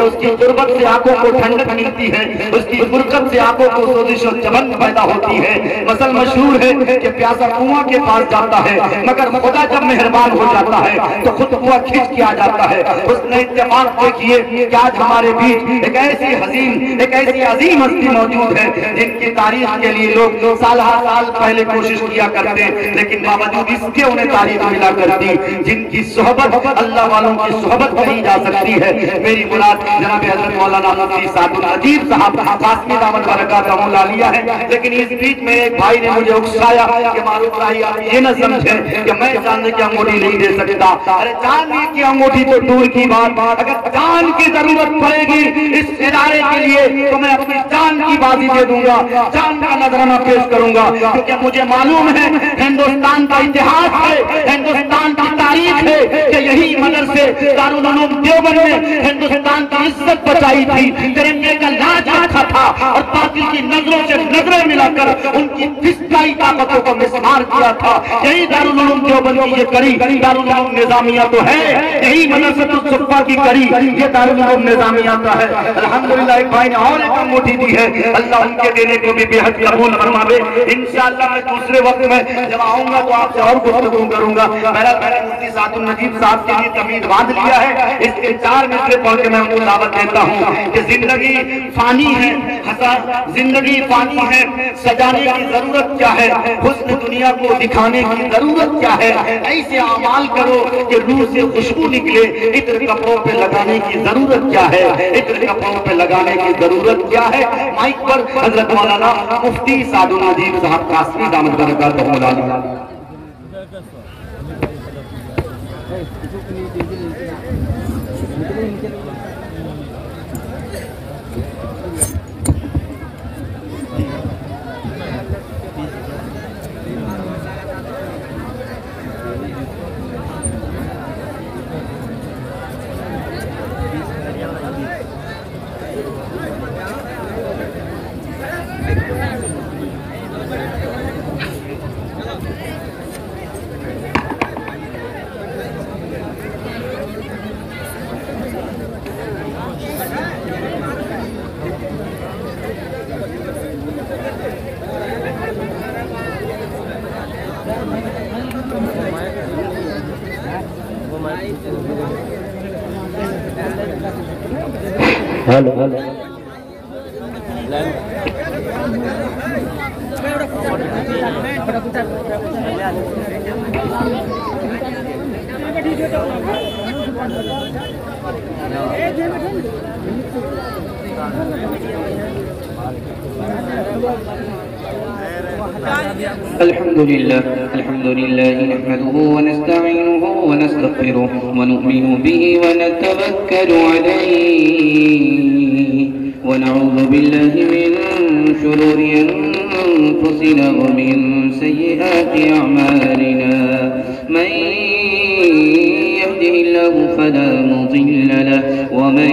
उसकी गुर्बत से आंखों को ठंडक मिलती है, उसकी फुरकत से आंखों को सोजिश और चमन पैदा होती है। मसल मशहूर है कि प्यासा कुआं के पास जाता है, मगर खुदा जब मेहरबान हो जाता है तो खुद कुआं खींच के आ जाता है। उसने इत्तेफाक देखिए कि आज हमारे बीच एक ऐसी अजीम हस्ती मौजूद है जिनकी तारीफ के लिए लोग साल पहले कोशिश किया करते हैं, लेकिन बावजूद इसके उन्हें तारीफ मिला करती, जिनकी सोहबत अल्लाह वालों की सोहबत कही जा सकती है। मेरी मुराद जनाब हज़रत मौलाना मुफ्ती सादुल अजीब साहब कासमी दामद बरकातहू लालिया है। लेकिन इस बीच में एक भाई ने मुझे उकसाया कि मारूफ भाई आप ये न समझे कि मैं चांदी की अंगूठी नहीं दे सकता। अरे चांदी की अंगूठी तो दूर की बात, अगर जान की जरूरत पड़ेगी इस इदारे के लिए तो मैं अपनी जान की बाजी दे दूंगा, जान का नजराना पेश करूंगा, क्योंकि मुझे मालूम है हिंदुस्तान का इतिहास है, हिंदुस्तान की तारीख है कि यही मदरसे दारुल उलूम देवबंद में हिंदुस्तान की इज्जत बचाई थी, तिरंगे का लाज रखा था और बातिल की नजरों से नजरें मिलाकर उनकी फिस्काई ताकतों को मिसमार किया था। यही दारुल उलूम देवबंद की ये कड़ी दारुल उलूम निजामिया तो है, यही मदरसतुस सुफ़ा की कड़ी ये दारुल उलूम निजामिया का है। अल्हम्दुलिल्लाह एक भाई ने और एक अंगूठी दी है, अल्लाह उनके देने को भी बेहद कबूल फरमावे। इंशाअल्लाह मैं दूसरे वक्त में जब आऊंगा तो आपसे और गुफ्तगू करूंगा। मैंने मुफ्ती सादुल नजीब साहब के लिए तमीज़ बांध लिया है, इसके 4 मिसरे पढ़ के मैं उनको दावत देता हूँ कि जिंदगी फानी है, जिंदगी फानी है, सजाने की जरूरत क्या है, हुस्न दुनिया को दिखाने की जरूरत क्या है, ऐसे अमाल करो कि रूह से खुशबू निकले, इत्र कपड़ों पे लगाने की जरूरत क्या है, इत्र कपड़ों पे लगाने की जरूरत क्या है। माइक पर हजरत मौलाना मुफ्ती सादुल नजीब साहब कासमी दामद बरकातहू लालिया। हेलो हेलो अल्हम्दुलिल्लाह नहमदुहु व नस्तईनुहु व नस्तगफिरुह व नु'मिनु बिही व नतवक्कलु अलैहि व नऊज़ु बिल्लाहि मिन शुरूरि अनफुसिना व मिन सय्यिआति अअमालिना मन यहदिहिल्लाहु फला मुदिल्ल लहु व मन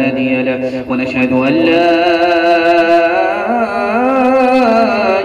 हादिय लहु व नशहदु अन ला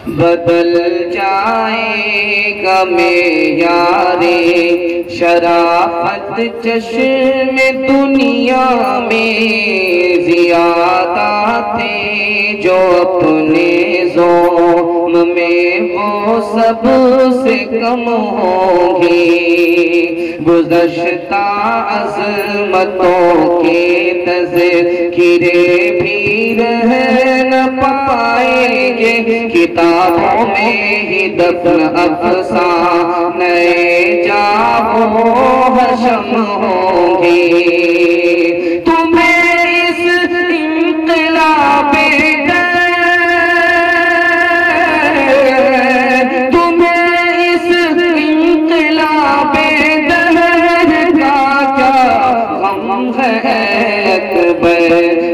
बदल जाएगा मेयारे शराफत चश्मे दुनिया में ज़ियादा थे जो अपने ज़ोम में वो सब से कम होंगे। गुज़श्ता अज़मतों के तज़किरे भी रह न पाएंगे। किताबों में ही दफन अफ़साने जाओ हशम होंगे। तुम्हें इस इंक़िलाबे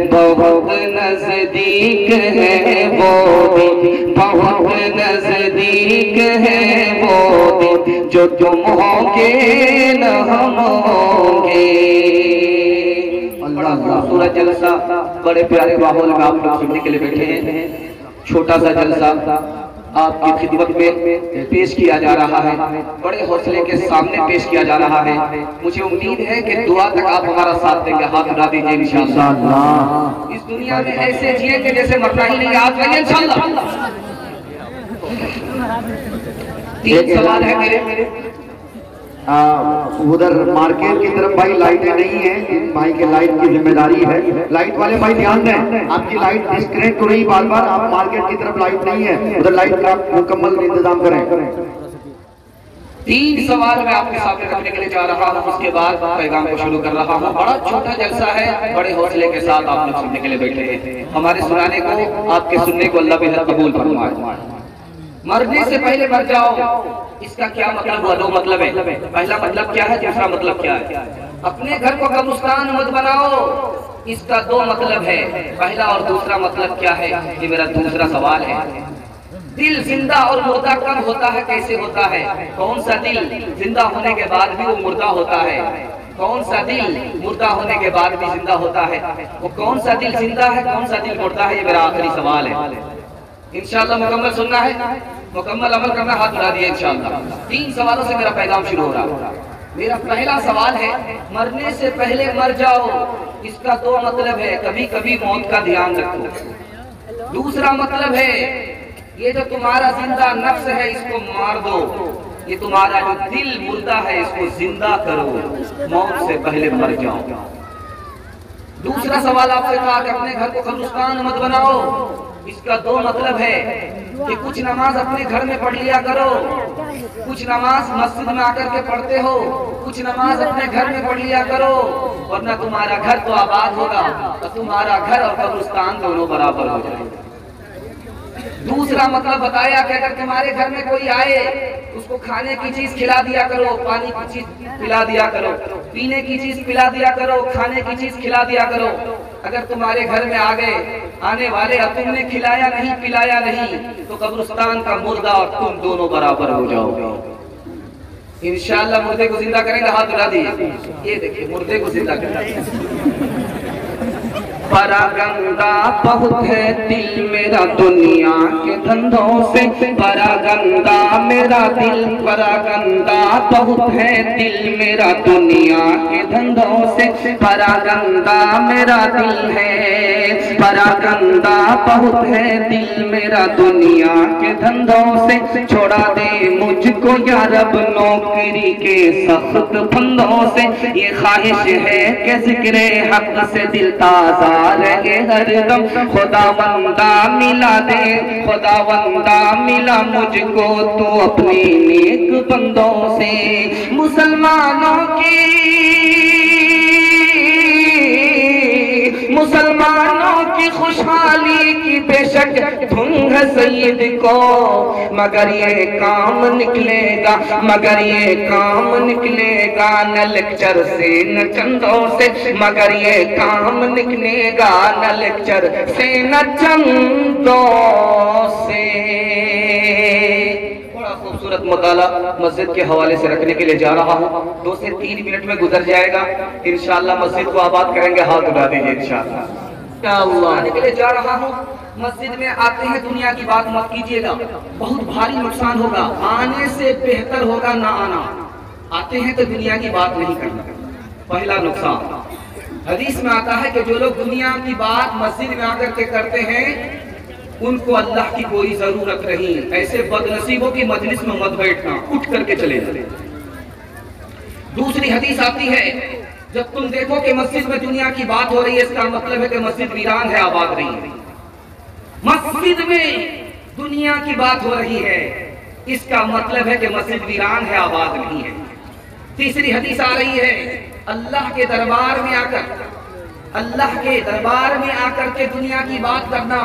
बहुत नजदीक है वो दिन, बहुत नजदीक है वो दिन जो तुम होगे न हम होंगे। बड़ा खूबसूरत जलसा बड़े प्यारे माहौल में आप लोग सुनने के लिए बैठे हैं। छोटा सा जलसा आपकी खिदमत में पेश किया जा रहा है, बड़े हौसले के सामने पेश किया जा रहा है। मुझे उम्मीद है कि दुआ तक आप हमारा साथ देंगे। हाथ उठा दीजिए इंशाअल्लाह। इस दुनिया में ऐसे जिए कि जैसे मरना ही नहीं। हाथ लगे इंशाअल्लाह। 3 सवाल है मेरे। उधर मार्केट की तरफ भाई लाइटें नहीं है, भाई के लाइट की जिम्मेदारी है। लाइट वाले भाई ध्यान दें, आपकी लाइट डिस्कनेक्ट हो रही बार बार। आप मार्केट की तरफ लाइट नहीं है, उधर लाइट का मुकम्मल इंतजाम करें। 3 सवाल मैं आपके सामने रखने के लिए जा रहा हूँ, उसके बाद पैगाम को शुरू कर रहा हूँ। बड़ा छोटा जलसा है, बड़े हौसले के साथ आप लोग सुनने के लिए बैठे हैं। हमारे सुनाने को, आपके सुनने को अल्लाह बेहद कबूल फरमाए। मरने से पहले मर जाओ, इसका क्या मतलब हुआ? 2 मतलब है। पहला मतलब क्या है, दूसरा मतलब क्या है? अपने घर को कब्रिस्तान मत बनाओ, इसका 2 मतलब है। पहला और दूसरा मतलब क्या है, ये मेरा दूसरा सवाल है। दिल जिंदा और मुर्दा कब होता है, कैसे होता है? कौन सा दिल जिंदा होने के बाद भी वो मुर्दा होता है? कौन सा दिल मुर्दा होने के बाद भी जिंदा होता है? वो कौन सा दिल जिंदा है, कौन सा दिल मुर्दा है? ये मेरा आखिरी सवाल है। इंशाअल्लाह मुकम्मल सुनना है, मुकम्मल अमल करना। हाथ उठा दिए इंशाअल्लाह। 3 सवालों से मेरा पैगाम शुरू हो रहा है। मेरा पहला सवाल है, मरने से पहले मर जाओ, इसका 2 मतलब है। कभी कभी मौत का ध्यान रखो। दूसरा मतलब है, ये जो तुम्हारा जिंदा नफ्स है इसको मार दो। ये तुम्हारा जो दिल मुर्दा है इसको जिंदा करो, मौत से पहले मर जाओ। दूसरा सवाल आपसे कहा कि अपने घर को कब्रिस्तान मत बनाओ, इसका 2 मतलब है कि कुछ नमाज अपने घर में पढ़ लिया करो। कुछ नमाज मस्जिद में आकर के पढ़ते हो, कुछ नमाज अपने घर में पढ़ लिया करो, वरना तुम्हारा घर तो आबाद होगा तो तुम्हारा घर और कब्रिस्तान दोनों बराबर हो जाएंगे। दूसरा मतलब बताया कि अगर तुम्हारे घर में कोई आए उसको खाने की चीज खिला दिया करो, पानी की चीज पिला दिया करो, पीने की चीज पिला दिया करो, खाने की चीज खिला दिया करो। अगर तुम्हारे घर में आ गए आने वाले और तुमने खिलाया नहीं पिलाया नहीं तो कब्रिस्तान का मुर्दा और तुम दोनों बराबर हो जाओगे। इंशाअल्लाह मुर्दे को जिंदा करेंगे। हाथ उठा दिए। ये देखिए मुर्दे को जिंदा करेंगे। परागंदा बहुत है दिल मेरा दुनिया के धंधों से, परागंदा मेरा दिल, परागंदा बहुत है दिल मेरा दुनिया के धंधों से, परागंदा मेरा दिल है, परागंदा बहुत है दिल मेरा दुनिया के धंधों से। छोड़ा दे मुझको या रब नौकरी के सख्त फंदों से, ये ख्वाहिश है कि जिक्र हक से दिल ताज़ा रहे हरदम। खुदावंदा मिला दे, खुदावंदा मिला मुझको तो अपने नेक बंदों से। मुसलमानों की खुशहाली की बेशक धुन है सैयद को, मगर ये काम निकलेगा, मगर ये काम निकलेगा न लेक्चर से न चंदों से, मगर ये काम निकलेगा न लेक्चर से न चंदों से। बड़ा खूबसूरत मुताला मस्जिद के हवाले से रखने के लिए जा रहा हूँ। 2 से 3 मिनट में गुजर जाएगा। इंशाअल्लाह मस्जिद को आबाद करेंगे। हाथ उठा दीजिए इंशाअल्लाह। के लिए जा रहा हूँ। मस्जिद में आते हैं, दुनिया की बात मत कीजिएगा, बहुत भारी नुकसान होगा। आने से बेहतर होगा ना आना। आते हैं तो दुनिया की बात नहीं करना, पहला नुकसान। हदीस में आता है कि जो लोग दुनिया की बात मस्जिद में आकर के करते हैं उनको अल्लाह की कोई जरूरत नहीं। ऐसे बदनसीबों की मजलिस में मत बैठना, उठ करके चले जाए। दूसरी हदीस आती है, जब तुम देखो कि मस्जिद में दुनिया की बात हो रही है, इसका मतलब है कि मस्जिद वीरान है, आबाद नहीं है। मस्जिद में दुनिया की बात हो रही है, इसका मतलब है कि मस्जिद वीरान है, आबाद नहीं है। तीसरी हदीस आ रही है, अल्लाह के दरबार में आकर के दुनिया की बात करना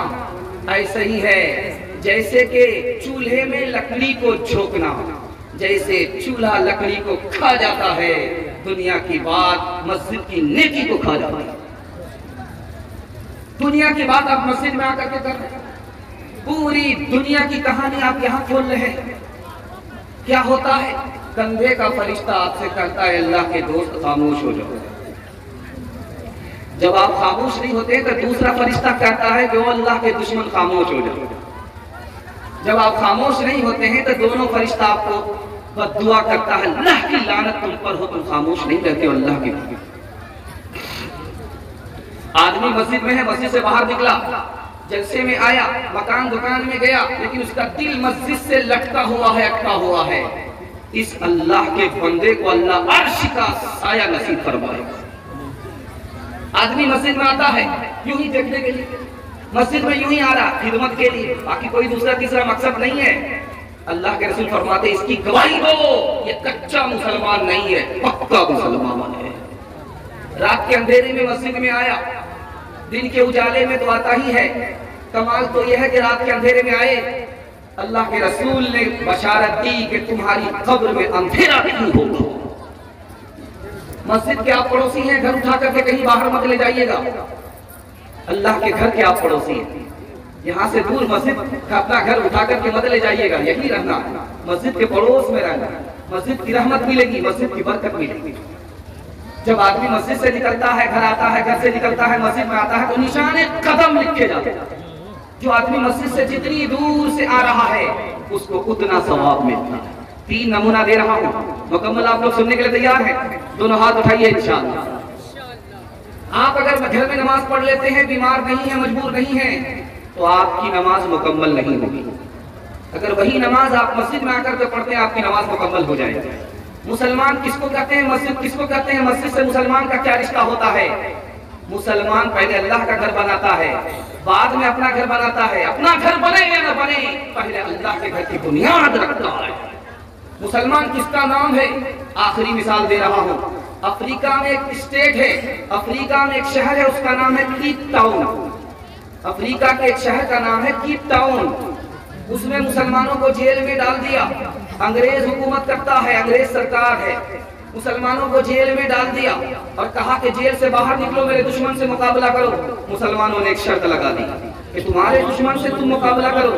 ऐसे ही है जैसे कि चूल्हे में लकड़ी को झोंकना। जैसे चूल्हा लकड़ी को खा जाता है, दुनिया की बात मस्जिद की नेकी को खा जाती है। दुनिया की बात आप मस्जिद में आकर के कर रहे हैं, पूरी दुनिया की कहानी आप यहाँ खोल रहे हैं। क्या होता है, कंधे का फरिश्ता आपसे कहता है, अल्लाह के दोस्त खामोश हो जाओ। जब आप खामोश नहीं होते तो दूसरा फरिश्ता कहता है कि वो अल्लाह के दुश्मन खामोश हो जाओ। जब आप खामोश नहीं होते हैं तो दोनों फरिश्ता आपको बद्दुआ करता है, अल्लाह की लानत तुम पर हो, तुम खामोश नहीं रहते हो अल्लाह के। आदमी मस्जिद में है, मस्जिद से बाहर निकला, जलसे में आया, मकान दुकान में गया, लेकिन उसका दिल मस्जिद से लटका हुआ है, अटका हुआ है। इस अल्लाह के बंदे को अल्लाह अर्श का साया नसीब फरमाए। आदमी मस्जिद में आता है यूं ही देखने के लिए, मस्जिद में यूं ही आ रहा खिदमत के लिए, बाकी कोई दूसरा तीसरा मकसद नहीं है। अल्लाह के रसूल फरमाते इसकी गवाही दो, ये कच्चा मुसलमान नहीं है, पक्का मुसलमान है। रात के अंधेरे में मस्जिद में आया, दिन के उजाले में तो आता ही है। कमाल तो यह है कि रात के अंधेरे में आए, अल्लाह के रसूल ने बशारत दी कि तुम्हारी कब्र में अंधेरा नहीं होगा। मस्जिद के आप पड़ोसी हैं, घर उठा करके कहीं बाहर मत ले जाइएगा। अल्लाह के घर के आप पड़ोसी हैं, यहाँ से दूर मस्जिद का अपना घर उठा करके मत ले जाइएगा। यही रहना, मस्जिद के पड़ोस में रहना, मस्जिद की रहमत मिलेगी, मस्जिद की बरकत मिलेगी। जब आदमी मस्जिद से निकलता है, घर आता है, घर से निकलता है, मस्जिद में आता है, तो निशाने कदम लिखे जाते हैं। जो आदमी मस्जिद से जितनी दूर से आ रहा है उसको उतना सवाब मिलता है। 3 नमूना दे रहा हूँ, मुकम्मल आप लोग सुनने के लिए तैयार हैं? दोनों हाथ उठाइए इंशाअल्लाह। आप अगर घर में नमाज पढ़ लेते हैं, बीमार नहीं है, मजबूर नहीं है, तो आपकी नमाज मुकम्मल नहीं होगी। अगर वही नमाज आप मस्जिद में आकर के पढ़ते हैं, आपकी नमाज मुकम्मल हो जाएगी। मुसलमान किसको कहते हैं, मस्जिद किसको कहते हैं, मस्जिद से मुसलमान का क्या रिश्ता होता है? मुसलमान पहले अल्लाह का घर बनाता है, बाद में अपना घर बनाता है। अपना घर बने या न बने, पहले अल्लाह के घर की बुनियाद रखता है। मुसलमान किसका नाम है? आखिरी मिसाल दे रहा हूँ। अफ्रीका में एक स्टेट है, अफ्रीका में एक शहर है, उसका नाम है कीप टाउन। अफ्रीका के एक शहर का नाम है कीप टाउन। उसमें मुसलमानों को जेल में डाल दिया। अंग्रेज हुकूमत करता है, अंग्रेज सरकार है। मुसलमानों को जेल में डाल दिया और कहा कि जेल से बाहर निकलो, मेरे दुश्मन से मुकाबला करो। मुसलमानों ने एक शर्त लगा दी कि तुम्हारे दुश्मन से तुम मुकाबला करो,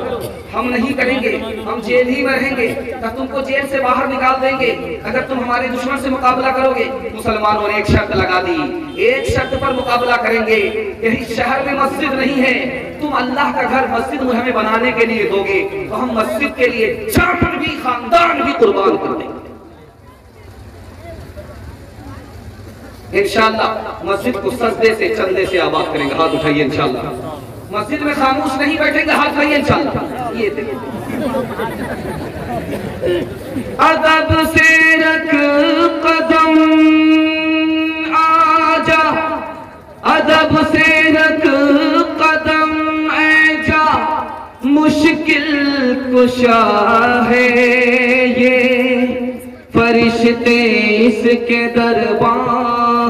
हम नहीं करेंगे, हम जेल ही में रहेंगे, तो तुमको जेल से बाहर निकाल देंगे अगर तुम हमारे दुश्मन से मुकाबला करोगे। मुसलमानों ने एक शर्त लगा दी, एक शर्त पर मुकाबला करेंगे, यही शहर में मस्जिद नहीं है, तुम अल्लाह का घर मस्जिद हमें बनाने के लिए दोगे तो हम मस्जिद के लिए जान भी, खानदान भी कुर्बान कर देंगे। इंशाअल्लाह मस्जिद को सजदे से, चंदे से आबाद करेंगे। हाथ उठाइए इंशाअल्लाह। मस्जिद में खामोश नहीं बैठेंगे, हाथ उठाइए इंशाअल्लाह। ये देखिए, अदब से रख कदम आजा, अदब से रख कदम आजा, मुश्किल कुशा है ये, फरिश्ते इसके दरबार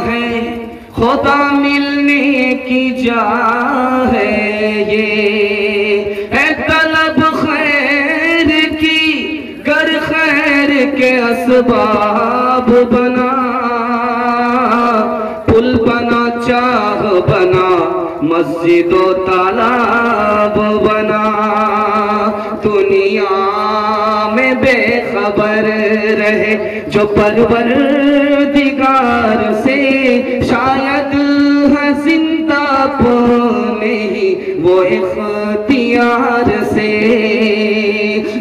है, खुदा मिलने की जा है ये, है तलब खैर की, कर खैर के असबाब बना, पुल बना, चाह बना, मस्जिद व तालाब बना, दुनिया में बेखबर रहे जो परवरदिगार से शायद है जिंदा नहीं वो इख्तियार से।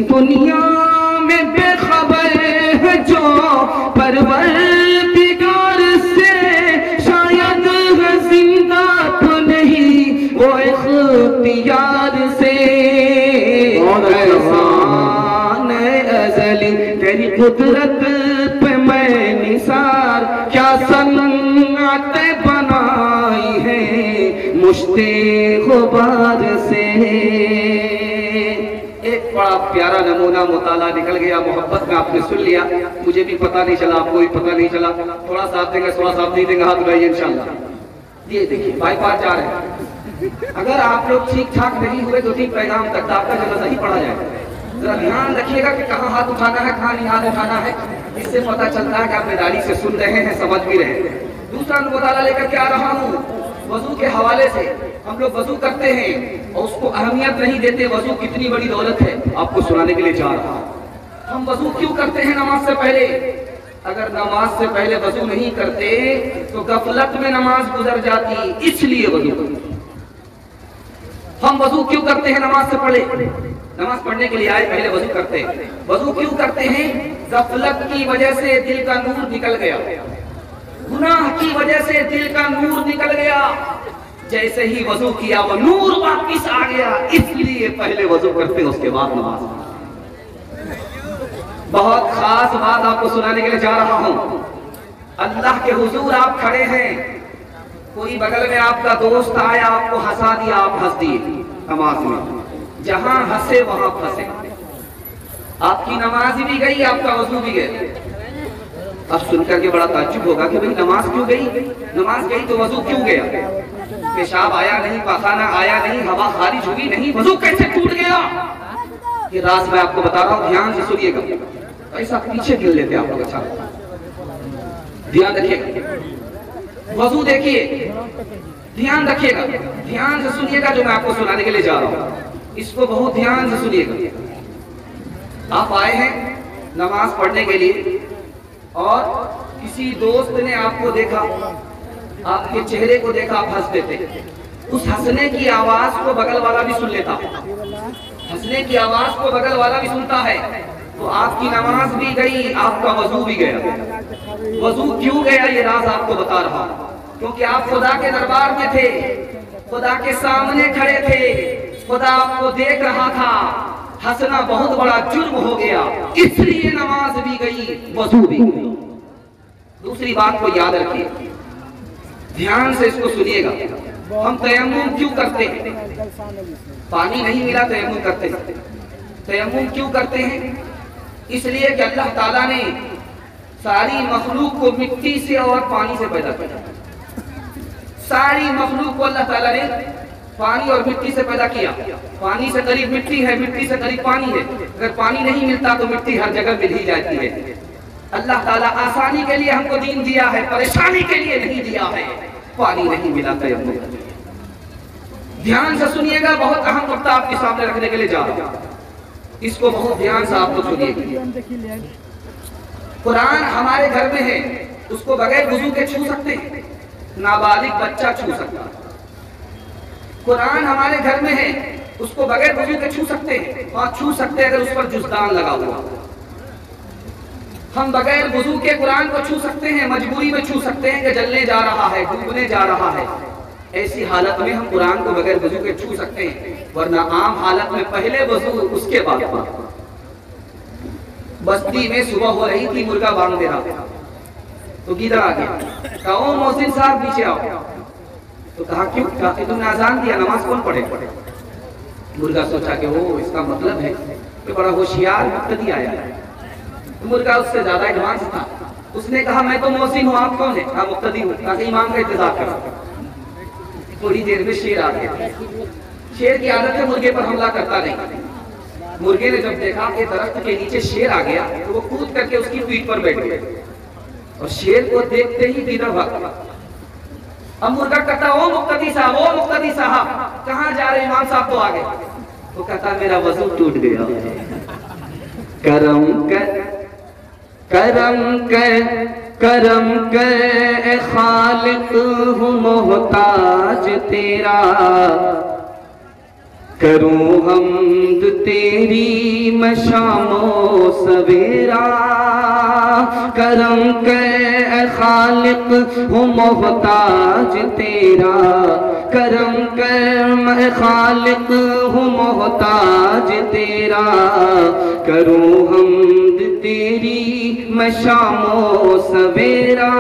दुनिया में बेखबर है जो परवरदिगार से, शायद है जिंदा तो नहीं वो इख्तियार से। एहसान अज़ली तेरी कुदरत पे मैं निसार, क्या सन्नाते बनाई है मुश्ते गुबार से। एक बड़ा प्यारा नमूना मुताला निकल गया, मोहब्बत में आपने सुन लिया, मुझे भी पता नहीं चला, आपको भी पता नहीं चला। थोड़ा साथ देंगे, थोड़ा साथ नहीं देंगे, हाथ उठाइए इंशाल्लाह। ये देखिए भाई पार जा रहे हैं। अगर आप लोग ठीक ठाक नहीं हुए तो ठीक पैगाम तक आपका जनाजा ही पड़ा जाएगा। जरा ध्यान रखिएगा कि कहाँ हाथ उठाना है, कहाँ नहीं हाथ उठाना है। इससे पता चलता है कि आप बेदारी से सुन रहे हैं, समझ भी रहे हैं। दूसरा मुताला लेकर के आ रहा हूँ वजू के हवाले से। हम लोग वजू करते हैं और उसको अहमियत नहीं देते, वजू कितनी बड़ी दौलत है, आपको सुनाने के लिए जा रहा हूँ। हम वजू क्यों करते हैं नमाज से पहले? अगर नमाज से पहले वजू नहीं करते तो गफलत में नमाज गुजर जाती, इसलिए वजू करते। हम वजू क्यों करते हैं नमाज से पहले? नमाज पढ़ने के लिए आए, पहले वजू करते हैं। वजू क्यों करते हैं? गफलत की वजह से दिल का नूर निकल गया, गुनाह की वजह से दिल का नूर निकल गया। जैसे ही वजू किया वो नूर वापिस आ गया, इसलिए पहले वजू करते हैं, उसके बाद नमाज। बहुत खास बात आपको सुनाने के लिए जा रहा हूं। अल्लाह के हुजूर आप खड़े हैं, कोई बगल में आपका दोस्त आया, आपको हंसा दिया, आप हंस दिए नमाज में। जहां हंसे वहां फंसे, आपकी नमाज भी गई, आपका वजू भी गया। अब सुनकर के बड़ा ताज्जुब होगा कि भाई नमाज क्यों गई? नमाज गई तो वजू क्यों गया? पेशाब आया नहीं, पखाना आया नहीं, हवा खारिज हुई नहीं, वजू कैसे टूट गया? ये राज मैं आपको बता रहा हूँ, ध्यान से सुनिएगा। ऐसा पीछे गिर लेते आप लोग, अच्छा ध्यान रखिएगा। वजू देखिए, ध्यान रखिएगा, ध्यान से सुनिएगा जो मैं आपको सुनाने के लिए जा रहा हूँ, इसको बहुत ध्यान से सुनिएगा। आप आए हैं नमाज पढ़ने के लिए और किसी दोस्त ने आपको देखा, आपके चेहरे को देखा, आप हंस देते। उस हंसने की आवाज को बगल वाला भी सुन लेता, हंसने की आवाज को बगल वाला भी सुनता है, तो आपकी नमाज भी गई, आपका वजू भी गया। वजू क्यों गया ये राज आपको बता रहा हूं, क्योंकि आप खुदा के दरबार में थे, खुदा के सामने खड़े थे, खुदा आपको देख रहा था। हंसना बहुत बड़ा जुर्म हो गया, इसलिए नमाज भी गई, वजू भी गई। दूसरी बात को याद रखिए, ध्यान से इसको सुनिएगा। हम तयम्मुम क्यों करते हैं? पानी नहीं मिला तयम्मुम करते हैं। तयम्मुम क्यों करते हैं? इसलिए कि अल्लाह ताला ने सारी मखलूक को मिट्टी से और पानी से पैदा किया। सारी मखलूक को अल्लाह ताला ने पानी और मिट्टी से पैदा किया। पानी से करीब मिट्टी है, मिट्टी से करीब पानी है। अगर पानी नहीं मिलता तो मिट्टी हर जगह मिल ही जाती है। अल्लाह ताला आसानी के लिए हमको दीन दिया है, परेशानी के लिए नहीं दिया है। पानी नहीं मिला तयम्मुम। ध्यान से सुनिएगा, बहुत अहम नुक्ता आपके सामने रखने के लिए जा रहा हूं, इसको बहुत ध्यान से आप लोग सुनिएगा। कुरान हमारे घर में है, उसको बगैर वुजू के छू सकते हैं? नाबालिग बच्चा छू सकता है। कुरान हमारे घर में है, उसको बगैर वुजू के छू सकते हैं? हाँ छू सकते हैं, अगर उस पर जुज़दान लगा हुआ। हम बगैर वुजू के कुरान को छू सकते हैं, मजबूरी में छू सकते हैं कि जलने जा रहा है, डूबने जा रहा है। ऐसी हालत में हम कुरान को बगैर वुजू के छू सकते हैं, वरना आम हालत में पहले वुजू उसके बाद। बस्ती में सुबह हो रही थी, मुर्गा बांध दे रहा था, तो गीदड़ आ गया, कहा ओ मोहसिन साहब पीछे आओ। तो कहा क्यों? कहा कि तुमने अजान दिया, नमाज कौन पढ़े? मुर्गा सोचा कि वो इसका मतलब है कि बड़ा होशियार मुक्तदी आया है। मुर्गा उससे ज्यादा एडवांस था, उसने कहा मैं तो मोहसिन हूँ, आप कौन है? कहा मुक्तदी हूँ। कहा इमाम का इंतजार करो। थोड़ी देर में शेर आ गया। शेर की आदत है मुर्गे पर हमला करता नहीं। मुर्गे ने जब देखा कि दरख्त के नीचे शेर आ गया तो वो कूद करके उसकी पीठ पर बैठ गया और शेर को देखते ही गीदड़ भाग गया। अब मुर्गा कहता ओ मुक्तदी साहब, ओ मुक्तदी साहब कहाँ जा रहे? इमाम साहब तो आ गए। वो कहता मेरा वजू टूट गया। करम कर करम कर खालिक हूँ मोहताज तेरा, करूँ हम्द तेरी मैं शामो सवेरा। करम कर खालिक हूँ मोहताज तेरा, करम कर मैं खालिक हूँ मोहताज तेरा, करूँ हम्द तेरी मैं शामो सवेरा।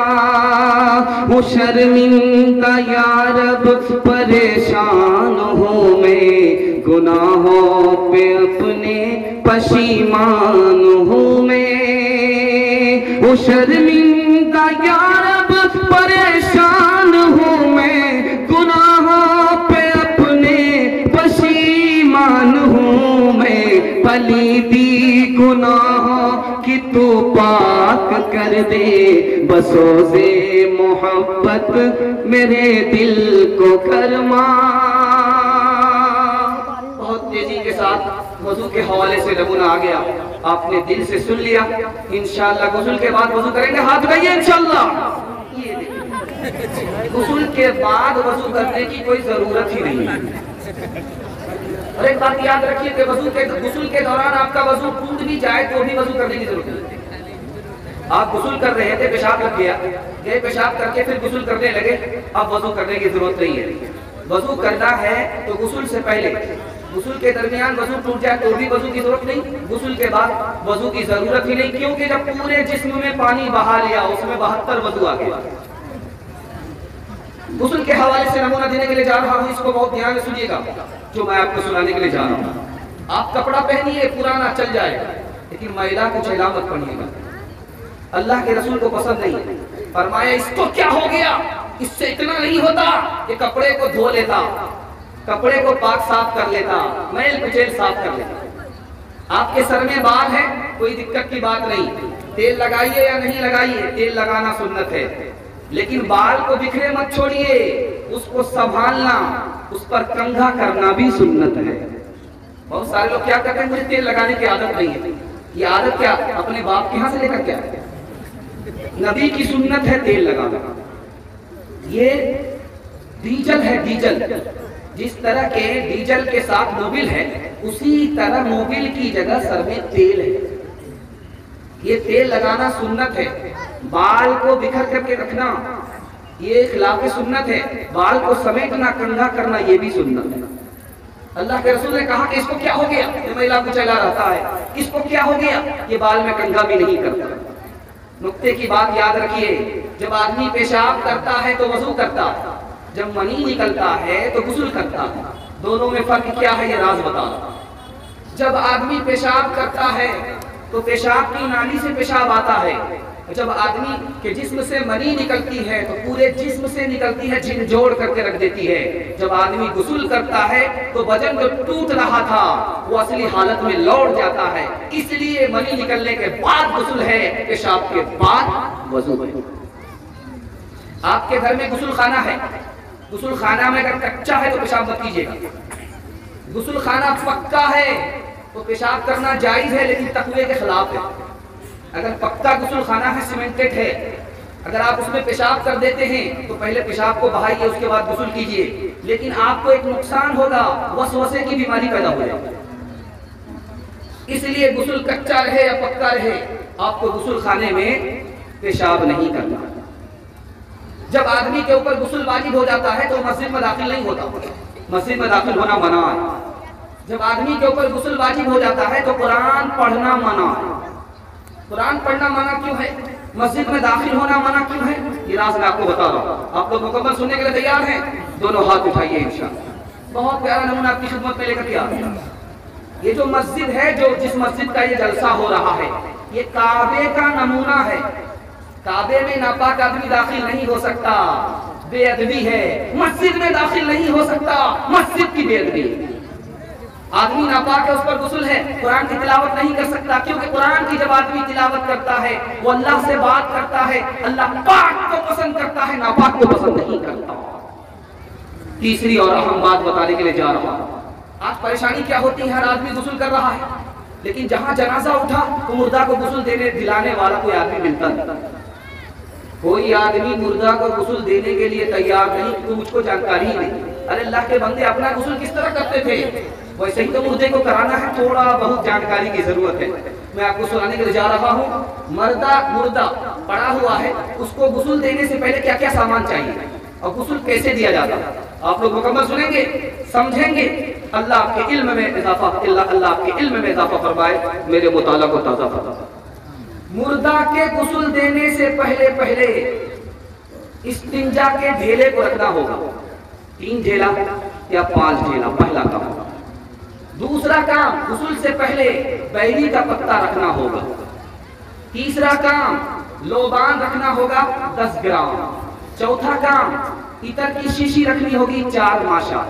हूँ शर्मिंदा या रब परेशान हूँ मैं, गुनाहों पे अपने पशीमान हूँ मैं। हूँ शर्मिंदा या रब परेशान हूँ मैं, गुनाहों पे अपने पशीमान हूँ मैं। पलीदी गुनाहों की तू पाक कर दे, बसोज़े मोहब्बत मेरे दिल को फरमा। तेजी के साथ वजू के हवाले से नमूना आ गया, आपने दिल से सुन लिया। इंशाअल्लाह गुस्ल के बाद वजू करेंगे, हाथ उठाइए इंशाअल्लाह। ये देखिए, गुस्ल के बाद वजू करने की कोई जरूरत ही नहीं है। और एक बात याद रखिए कि गुस्ल के दौरान आपका वजू टूट भी जाए तो भी वजू करने की जरूरत नहीं। आप गुस्ल कर रहे थे, पेशाब लग गया, ये पेशाब करके फिर गुस्ल करने लगे, अब वजू करने की जरूरत नहीं है। वजू करना है तो गुस्ल से पहले, गुस्ल के दरमियान वजू टूट जाए तो भी वजू की जरूरत नहीं, गुस्ल के बाद वजू की जरूरत ही नहीं, क्योंकि जब पूरे जिस्म में पानी बहा लिया उसमें 72 वजू आ गया। गुस्ल के हवाले से नमूना देने के लिए जा रहा हूँ, इसको बहुत ध्यान से सुनिएगा जो मैं आपको सुनाने के लिए जा रहा हूँ। आप कपड़ा पहनिए, पुराना चल जाएगा, लेकिन मैला कुछ हिला मत पड़िएगा। अल्लाह के रसूल को पसंद नहीं, फरमाया इसको क्या हो गया, इससे इतना नहीं होता कि कपड़े को धो लेता, कपड़े को पाक साफ कर लेता, मैल कुचैल साफ कर लेता। आपके सर में बाल है, कोई दिक्कत की बात नहीं, तेल लगाइए या नहीं लगाइए, तेल लगाना सुन्नत है, लेकिन बाल को बिखरे मत छोड़िए, उसको संभालना, उस पर कंघा करना भी सुन्नत है। बहुत सारे लोग क्या कहते हैं, मुझे तेल लगाने की आदत नहीं है। ये आदत क्या अपने बाप के यहाँ से लेकर क्या है? नबी की सुन्नत है तेल लगाना। ये डीजल है, डीजल। जिस तरह के डीजल के साथ मोबिल है, उसी तरह मोबिल की जगह सर में तेल है। ये तेल लगाना सुन्नत है। बाल को बिखर करके रखना ये खिलाफ सुन्नत है। बाल को समेटना, कंघा करना ये भी सुन्नत है। अल्लाह के रसूल ने कहा कि इसको क्या हो गया, ये महिला को चला रहता है, इसको क्या हो गया, ये बाल में कंघा भी नहीं करता। नुक्ते की बात याद रखिए, जब आदमी पेशाब करता है तो वजू करता, जब मनी निकलता है तो गुस्ल करता। दोनों में फर्क क्या है, ये राज बता। जब आदमी पेशाब करता है तो पेशाब की नाली से पेशाब आता है, जब आदमी के जिस्म से मनी निकलती है तो पूरे जिस्म से निकलती है, झिंझोड़ करके रख देती है। जब आदमी गुस्ल करता है तो वजन जो टूट रहा था वो असली हालत में लौट जाता है। इसलिए मनी निकलने के बाद गुस्ल है, पेशाब के बाद वजू है। आपके घर में गुस्ल खाना है, गुस्ल खाना में अगर कच्चा है तो पेशाब मत कीजिएगा। गुस्ल खाना पक्का है तो पेशाब करना जायज है, लेकिन तकवे के खिलाफ है। अगर पक्का गुस्ल खाना है, सीमेंटेड है, अगर आप उसमें पेशाब कर देते हैं तो पहले पेशाब को बहाइए, उसके बाद गुस्ल कीजिए। लेकिन आपको एक नुकसान होगा, वसवसे की बीमारी पैदा हो जाएगी। इसलिए गुस्ल कच्चा रहे या पक्का रहे, आपको गुस्ल खाने में पेशाब नहीं करना। जब आदमी के ऊपर गुस्ल वाजिब हो जाता है तो मस्जिद में दाखिल नहीं होता, मस्जिद में दाखिल होना मना है। जब आदमी के ऊपर गुस्ल वाजिब हो जाता है तो कुरान पढ़ना मना है। कुरान पढ़ना मना क्यों है, मस्जिद में दाखिल होना मना क्यों है, ये राज मैं आपको बता रहा हूँ। आप लोग मुकम्मल सुनने के लिए तैयार हैं? दोनों हाथ उठाइए इंशाअल्लाह। बहुत प्यारा नमूना आपकी खिदमत में लेकर के आ रहा है। ये जो मस्जिद है, जो जिस मस्जिद का ये जलसा हो रहा है, ये काबे का नमूना है। काबे में नापाक आदमी दाखिल नहीं हो सकता, बेअदबी है। मस्जिद में दाखिल नहीं हो सकता, मस्जिद की बेअदबी। आदमी नापाक है, उस पर गुस्ल है, कुरान की तिलावत नहीं कर सकता, क्योंकि कुरान की जब आदमी तिलावत करता है वो अल्लाह से बात करता है, अल्लाह पाक को पसंद करता है, नापाक को पसंद नहीं करता। तीसरी और अहम बात बताने के लिए जा रहा हूं। आज परेशानी क्या होती है, हर आदमी गुस्ल कर रहा है, लेकिन जहां जनाजा उठा तो मुर्दा को गुस्ल देने दिलाने वाला कोई आदमी मिलता नहीं। कोई आदमी मुर्दा को गुस्ल देने के लिए तैयार नहीं, तो मुझको जानकारी ही नहीं। अरे अल्लाह के बंदे अपना गुस्ल किस तरह करते थे, वैसे ही तो मुर्दे को कराना है, थोड़ा बहुत जानकारी की जरूरत है। मैं आपको सुनाने के लिए जा रहा हूँ। मुर्दा पड़ा हुआ है, उसको गुस्ल देने से पहले क्या क्या सामान चाहिए और गुस्ल कैसे दिया जाता है, आप लोग मुकम्मल सुनेंगे, समझेंगे। अल्लाह आपके इल्म में इजाफा, अल्लाह आपके इल्म में इजाफा फरमाए, मेरे मुताला को ताज़ा फरमाए। मुर्दा के गुस्ल देने से पहले इस्तिंजा के ढेले को रखना होगा, 3 ढेला या 5 ढेला, पहला काम। दूसरा काम, गुस्ल से पहले बैरी का पत्ता रखना होगा। तीसरा काम, लोबान रखना होगा 10 ग्राम। चौथा काम, इतर की शीशी रखनी होगी 4 माशा।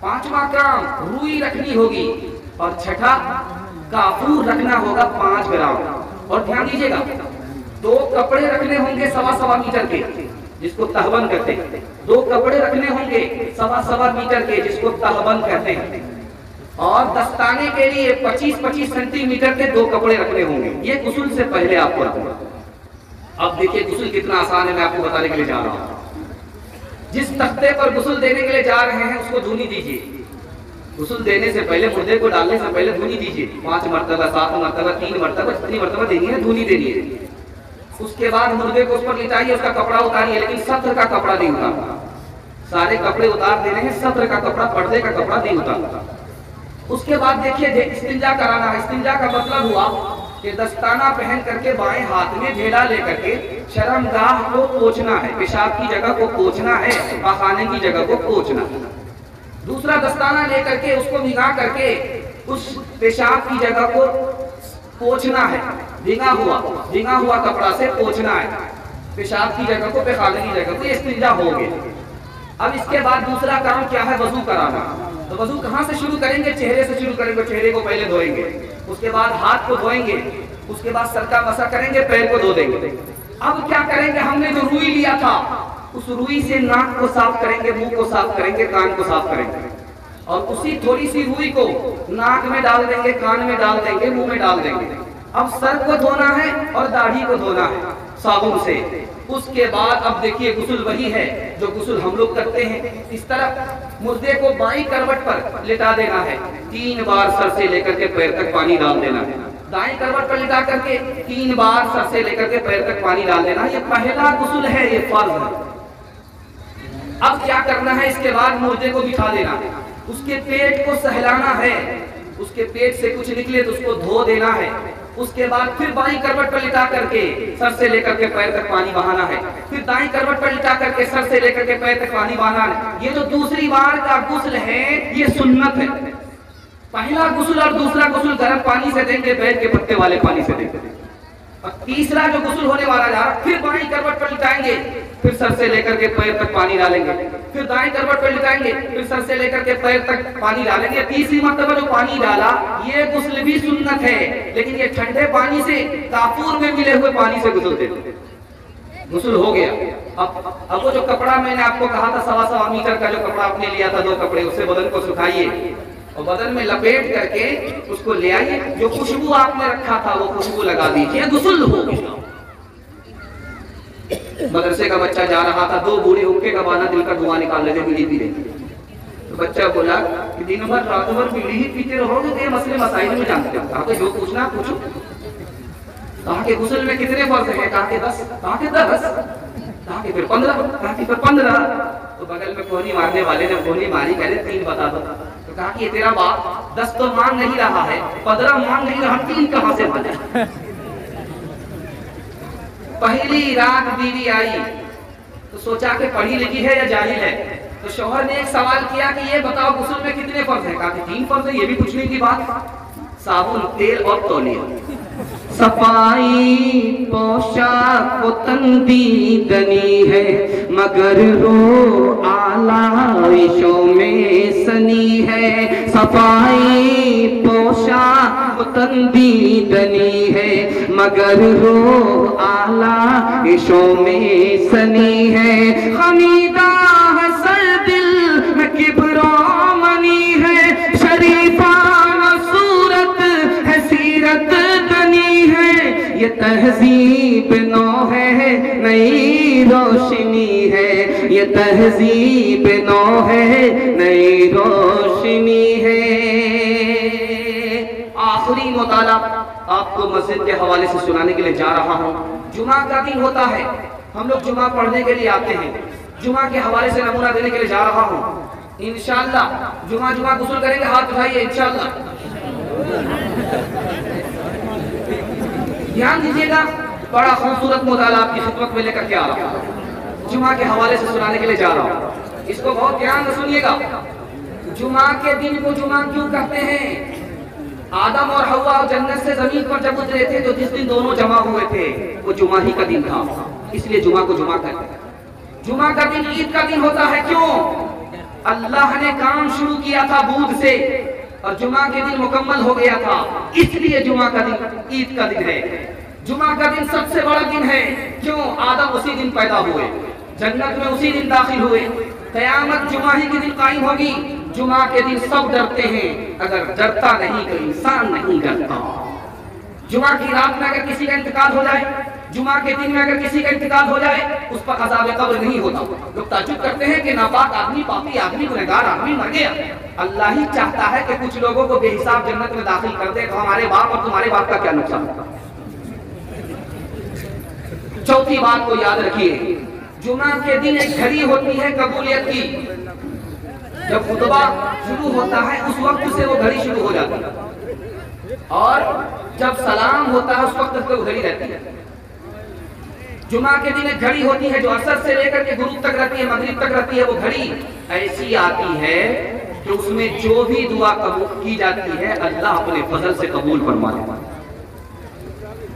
5वां काम, रुई रखनी होगी। और छठा, काफूर रखना होगा 5 ग्राम। और ध्यान दीजिएगा, 2 कपड़े रखने होंगे 1.25 मीटर के, जिसको तहबन कहते हैं। 2 कपड़े रखने होंगे 1.25 मीटर के, जिसको तहबन कहते हैं। और दस्ताने के लिए 25-25 सेंटीमीटर के 2 कपड़े रखने होंगे। ये गुस्ल से पहले आपको रखना। अब देखिए गुस्ल कितना आसान है, मैं आपको बताने के लिए जा रहा हूँ। जिस तख्ते पर गुस्ल देने के लिए जा रहे हैं उसको धुनी दीजिए। गुस्ल देने से पहले, मुर्दे को डालने से पहले धुनी दीजिए 5 मरतबा, 7 मरतबा, 3 मरतबा, जितनी मरतबा देनी है धुनी देनी है। उसके बाद मुर्दे को उस पर लिटाइए, उसका कपड़ा उतारिए, लेकिन सत्र का कपड़ा नहीं उतारना। सारे कपड़े उतार देने हैं, सत्र का कपड़ा, पर्दे का कपड़ा नहीं उतारना। उसके बाद देखिए इस्तिंजा कराना है। इस्तिंजा का मतलब हुआ कि दस्ताना पहन करके बाएं हाथ में ढेला लेकर के शर्मगाह को पोंछना है, पेशाब की जगह को पोंछना है, पखाने की जगह को पोंछना है। दूसरा दस्ताना लेकर के उसको भिगा करके उस पेशाब की जगह को पोंछना है, भिगा हुआ कपड़ा से पोंछना है पेशाब की जगह को, पेखाने की जगह को। ये इस्तिंजा हो गया। अब इसके बाद दूसरा काम क्या है, वजू कराना। तो वजू कहाँ से शुरू करेंगे, चेहरे से शुरू करेंगे। चेहरे को पहले धोएंगे, उसके बाद हाथ को धोएंगे, उसके बाद सर का मसा करेंगे, पैर को धो देंगे। अब क्या करेंगे, हमने जो रुई लिया था उस रुई से नाक को साफ करेंगे, मुंह को साफ करेंगे, कान को साफ करेंगे। और उसी थोड़ी सी रुई को नाक में डाल देंगे, कान में डाल देंगे, मुंह में डाल देंगे। अब सर को धोना है और दाढ़ी को धोना है साबुन से। उसके बाद अब देखिए गुस्ल वही है जो गुस्ल हम लोग करते हैं। इस तरह मुर्दे को बाईं करवट पर लेटा देना है, 3 बार सर से लेकर के पैर तक पानी डाल देना है। दाईं करवट पर लेटा करके 3 बार सर से लेकर के पैर तक पानी डाल देना। ये पहला गुस्ल है, ये फर्ज है। अब क्या करना है, इसके बाद मुर्दे को बिठा देना है, उसके पेट को सहलाना है, उसके पेट से कुछ निकले तो उसको धो देना है। उसके बाद फिर बाईं करवट पर लिटा करके सर से लेकर के पैर तक पानी बहाना है। फिर दाईं करवट पर लिटा करके सर से लेकर के पैर तक पानी बहाना है। ये जो दूसरी बार का गुस्ल है ये सुन्नत है। पहला गुस्ल और दूसरा गुस्ल गर्म पानी से देंगे, बैल के पत्ते वाले पानी से देंगे। और तीसरा जो गुस्ल होने वाला जा रहा, फिर बाईं करवट पर लिटाएंगे, फिर सर से लेकर के पैर तक पानी डालेंगे, फिर दाईं करवट पर लिटाएंगे, फिर सर से लेकर के पैर तक पानी डालेंगे। तीसरी मर्तबा जो पानी डाला ये गुस्ल भी सुन्नत है, लेकिन ये ठंडे पानी से, काफूर में मिले हुए पानी से गुस्ल देते। गुस्ल हो गया। अब वो जो कपड़ा मैंने आपको कहा था 1.25 मीटर का जो कपड़ा आपने लिया था, 2 कपड़े, उससे बदन को सुखाइए और बदन में लपेट करके उसको ले आइए। जो खुशबू आपने रखा था वो खुशबू लगा दीजिए, गुस्ल हो गया। मदरसे का बच्चा जा रहा था, 2 बूढ़े हुक्के का बाना दिल का धुआं निकाल रहे थे, बीड़ी पी रहे थे। तो बच्चा बोला कि दिन भर रात भर बीड़ी ही पीते रहोगे तो ये मसले मसाइल में जानते हो। कहा कि जो पूछना पूछो। कहा कि गुस्ल में कितने फर्ज है? कहा कि 10। कहा कि 10। कहा कि फिर 15। कहा कि फिर 15। तो बगल में कोहनी मारने वाले ने कोहनी मारी, कह रहे 3 बता दो। तो कहा कि ये तेरा बाप 10 तो मान नहीं रहा है, 15 मान नहीं रहा, 3 कहां से माने? पहली रात बीवी आई तो सोचा कि पढ़ी लिखी है या जाहिल है। तो शौहर ने एक सवाल किया कि ये बताओ गुस्ल में कितने फर्ज है? कहा कि 3 फर्ज है। ये भी पूछने की बात। साबुन, तेल और तौलिया। सफाई पोशाक को तंदीदनी है, मगर रो आलाइशों में सनी है। सफाई पोशाक को तंदीदनी है, मगर रो आलाइशों में सनी है। खमीदा है सर दिल में किब्रो मनी है, शरीफाना सूरत है सीरत तनी है। ये तहजीब नौ है नई रोशनी है, ये तहजीब नौ है नई रोशनी है। आखिरी मुताला आपको मस्जिद के हवाले से सुनाने के लिए जा रहा हूँ। जुमा का दिन होता है, हम लोग जुमा पढ़ने के लिए आते हैं। जुमा के हवाले से नमूना देने के लिए जा रहा हूँ। इंशाअल्लाह जुमा गुस्ल करेंगे, हाथ उठाइए इंशाअल्लाह। ध्यान दीजिएगा, बड़ा खूबसूरत मुताला आपकी खिदमत में लेकर के आ रहा हूँ। जुमा के हवाले से सुनाने के लिए जा रहा हूँ, इसको बहुत ध्यान से सुनिएगा। जुमा के दिन को जुमा क्यों कहते हैं? आदम और हव्वा जन्नत से जमीन पर जब उतरे थे तो जिस दिन दोनों जमा हुए थे वो जुमा ही का दिन था, इसलिए जुमा को जुमा कहते हैं। जुमा का दिन ईद का दिन होता है, क्यों? अल्लाह ने काम शुरू किया था बूद से और जुमा के दिन मुकम्मल हो गया था, इसलिए जुमा का दिन ईद का दिन है। जुमा का दिन सबसे बड़ा दिन है, क्यों? आदम उसी दिन पैदा हुए, जन्नत में उसी दिन दाखिल हुए, कयामत जुमा ही के दिन कायम होगी। जुमा के दिन सब डरते हैं, अगर डरता नहीं तो इंसान नहीं डरता। जुमा की रात में अगर किसी का इंतकाल हो जाए, जुमा के दिन में अगर किसी का इंतकाल हो जाए, उस पर अज़ाब कब्र नहीं होता। लोग ताज्जुब करते हैं कि नापाक आदमी, पापी आदमी, गुनहगार आदमी मर गया। अल्लाह ही चाहता है कि कुछ लोगों को बेहिसाब जन्नत में दाखिल कर दे, तो हमारे बाप और तुम्हारे बाप का क्या नुकसान होगा। चौथी बात को याद रखिए, जुमा के दिन एक घड़ी होती है कबूलियत की। जब खुतबा शुरू होता है उस वक्त से वो घड़ी शुरू हो जाती है, और जब सलाम होता है उस वक्त तक वो घड़ी रहती है। जुमा के दिन एक घड़ी होती है जो असर से लेकर के गुरूब तक रहती है, मगरिब तक रहती है। वो घड़ी ऐसी आती है कि उसमें जो भी दुआ कबूल की जाती है अल्लाह अपने फजल से कबूल फरमा लेता है।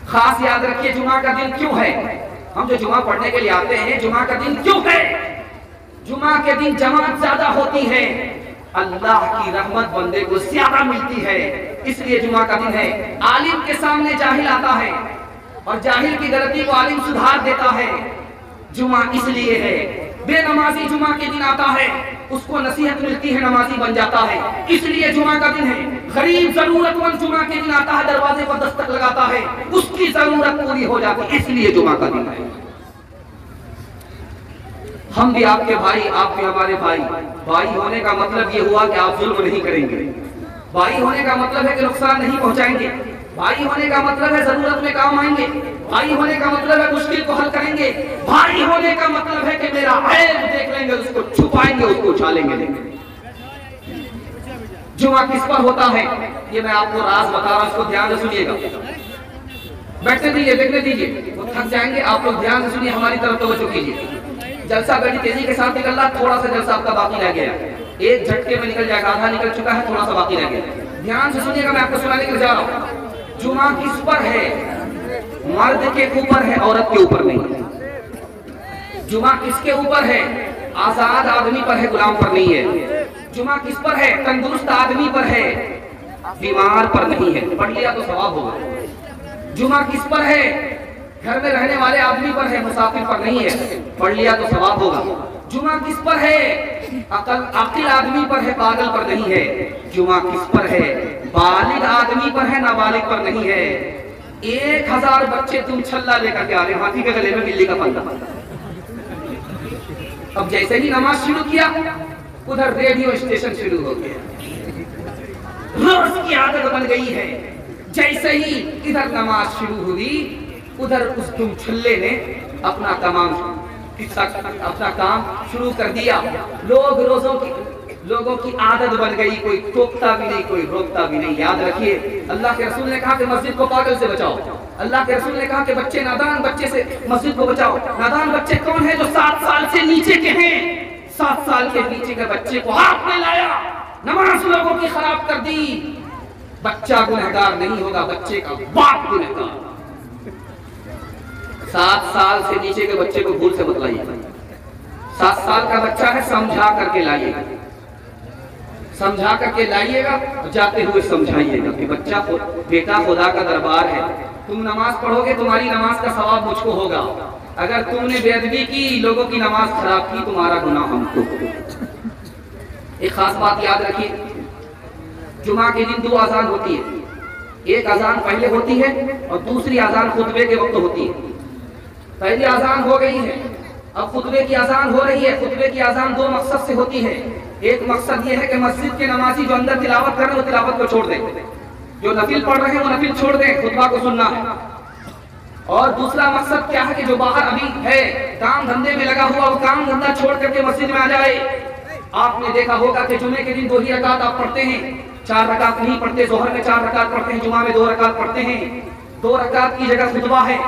खास याद रखिए जुमा का दिन क्यों है। हम जो जुमा पढ़ने के लिए आते हैं, जुमा का दिन क्यों है? जुमा के दिन जमात ज्यादा होती है, अल्लाह की रहमत बंदे को ज्यादा मिलती है, इसलिए जुमा का दिन है। आलिम के सामने जाहिल आता है और जाहिल की गलती को आलिम सुधार देता है, जुमा इसलिए है। बेनमाजी जुमा के दिन आता है, उसको नसीहत मिलती है, नमाजी बन जाता है, इसलिए जुमा का दिन है। गरीब जरूरतमंद जुमा के दिन आता है, दरवाजे पर दस्तक लगाता है, उसकी जरूरत पूरी हो जाती है, इसलिए जुमा का दिन है। हम भी आपके भाई, आप भी हमारे भाई। भाई होने का मतलब ये हुआ कि आप जुल्म नहीं करेंगे। भाई होने का मतलब है कि नुकसान नहीं पहुंचाएंगे। भाई होने का मतलब है जरूरत में काम आएंगे। भाई होने का मतलब है मुश्किल को हल करेंगे। भाई होने का मतलब है कि मेरा ऐब देख लेंगे, उसको छुपाएंगे, उसको उछालेंगे। जुमा किस पर होता है ये मैं आपको राज बता रहा हूं, उसको ध्यान से सुनिएगा। बैठने दीजिए, देखने दीजिए, वो थक जाएंगे। आप लोग ध्यान से सुनिए, हमारी तरफ तवज्जो कीजिए। जलसा बड़ी तेजी के साथ निकल रहा, थोड़ा सा जलसा आपका बाकी रह गया। एक झटके में निकल जाएगा, आधा निकल चुका है, थोड़ा सा बाकी रह गया। ध्यान से सुनिएगा, मैं आपको सुनाने के लिए जा रहा हूँ। जुमा किस पर है? मर्द के ऊपर है, औरत के ऊपर नहीं। जुमा किसके ऊपर है? आजाद आदमी पर है, गुलाम पर नहीं है। जुमा किस पर है? तंदुरुस्त आदमी पर है, बीमार पर नहीं है। पढ़ लिया तो सवाब होगा। जुमा किस पर है? घर में रहने वाले आदमी पर है, मुसाफिर पर नहीं है। पढ़ लिया तो सवाब होगा। जुमा किस पर है? अक्ल आदमी पर है, पागल पर नहीं है। जुमा किस पर है? बालिग आदमी पर है, नाबालिग पर नहीं है। 1000 बच्चे तुम छल्ला लेकर के आ रहे, हाथी के गले में बिल्ली का फंदा। अब जैसे ही नमाज शुरू किया, उधर रेडियो स्टेशन शुरू हो गया। रोज की आदत बन गई है। जैसे ही इधर नमाज शुरू हुई, उधर उस तुम छल्ले ने अपना काम शुरू कर दिया। लोगों की आदत बन गई, कोई टोकता भी नहीं, कोई रोकता भी नहीं। याद रखिए, अल्लाह के रसूल ने कहा कि मस्जिद को पागल से बचाओ। अल्लाह के रसूल ने कहा कि बच्चे, नादान बच्चे से मस्जिद को बचाओ। नादान बच्चे कौन है? जो 7 साल से नीचे के हैं। 7 साल के नीचे के बच्चे को आपने लाया, नमाज लोगों की खराब कर दी। बच्चा गुनहगार नहीं होगा, बच्चे का बाप गुनहगार। 7 साल से नीचे के बच्चे को भूल से मत लाइए। 7 साल का बच्चा है, समझा करके लाइएगा, समझा करके लाइएगा, जाते हुए समझाइएगा कि बच्चा बेटा खुदा का दरबार है, तुम नमाज पढ़ोगे, तुम्हारी नमाज का सवाब मुझको होगा। अगर तुमने बेअदबी की, लोगों की नमाज खराब की, तुम्हारा गुनाह हमको। एक खास बात याद रखिए, जुमा के दिन 2 अजान होती है। एक अजान पहले होती है और दूसरी अजान खुतबे के वक्त होती है। पहली अजान हो गई है, अब खुतबे की अजान हो रही है। खुतबे की अजान दो मकसद से होती है। एक मकसद ये है कि मस्जिद के नमाजी जो अंदर तिलावत कर रहे हैं वो तिलावत को छोड़ दें, जो नफिल पढ़ रहे हैं वो नफिल छोड़ दें, खुतबा को सुनना है। और दूसरा मकसद क्या है कि जो बाहर अभी है काम धंधे में लगा हुआ, वो काम धंधा छोड़ करके मस्जिद में आ जाए। आपने देखा होगा कि जुमे के दिन 2 ही रकात आप पढ़ते हैं, 4 रकात नहीं पढ़ते। जोहर में 4 रकात पढ़ते हैं, जुमा में 2 रकात पढ़ते हैं। 2 रकात की जगह खुतबा है,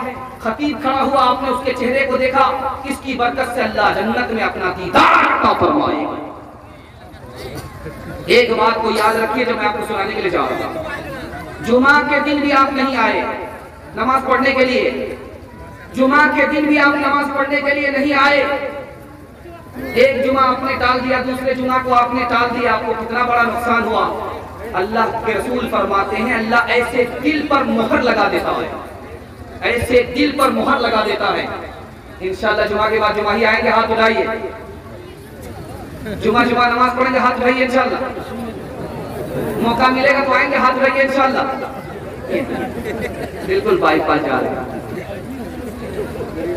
खतीब खड़ा हुआ, आपने उसके चेहरे को देखा, इसकी बरकत से अल्लाह जन्नत में अपना दीदार अता फरमाएगा। एक बात को याद रखिए जो मैं आपको सुनाने के लिए जा रहा हूं। जुमा के दिन भी आप नहीं आए नमाज पढ़ने के लिए, जुमा के दिन भी आप नमाज पढ़ने के लिए नहीं आए। एक जुमा आपने टाल दिया, दूसरे जुमा को आपने टाल दिया, आपको कितना बड़ा नुकसान हुआ। अल्लाह के रसूल फरमाते हैं अल्लाह ऐसे दिल पर मोहर लगा देता है, ऐसे दिल पर मोहर लगा देता है। इंशाअल्लाह जुमा के बाद जुमा ही आएंगे, हाथ उठाइए। जुमा नमाज पढ़ेंगे, हाथ उठाइए इंशाअल्लाह। मौका मिलेगा तो आएंगे, हाथ उठाइए इंशाअल्लाह। बिल्कुल बाईपास जा रहे हैं।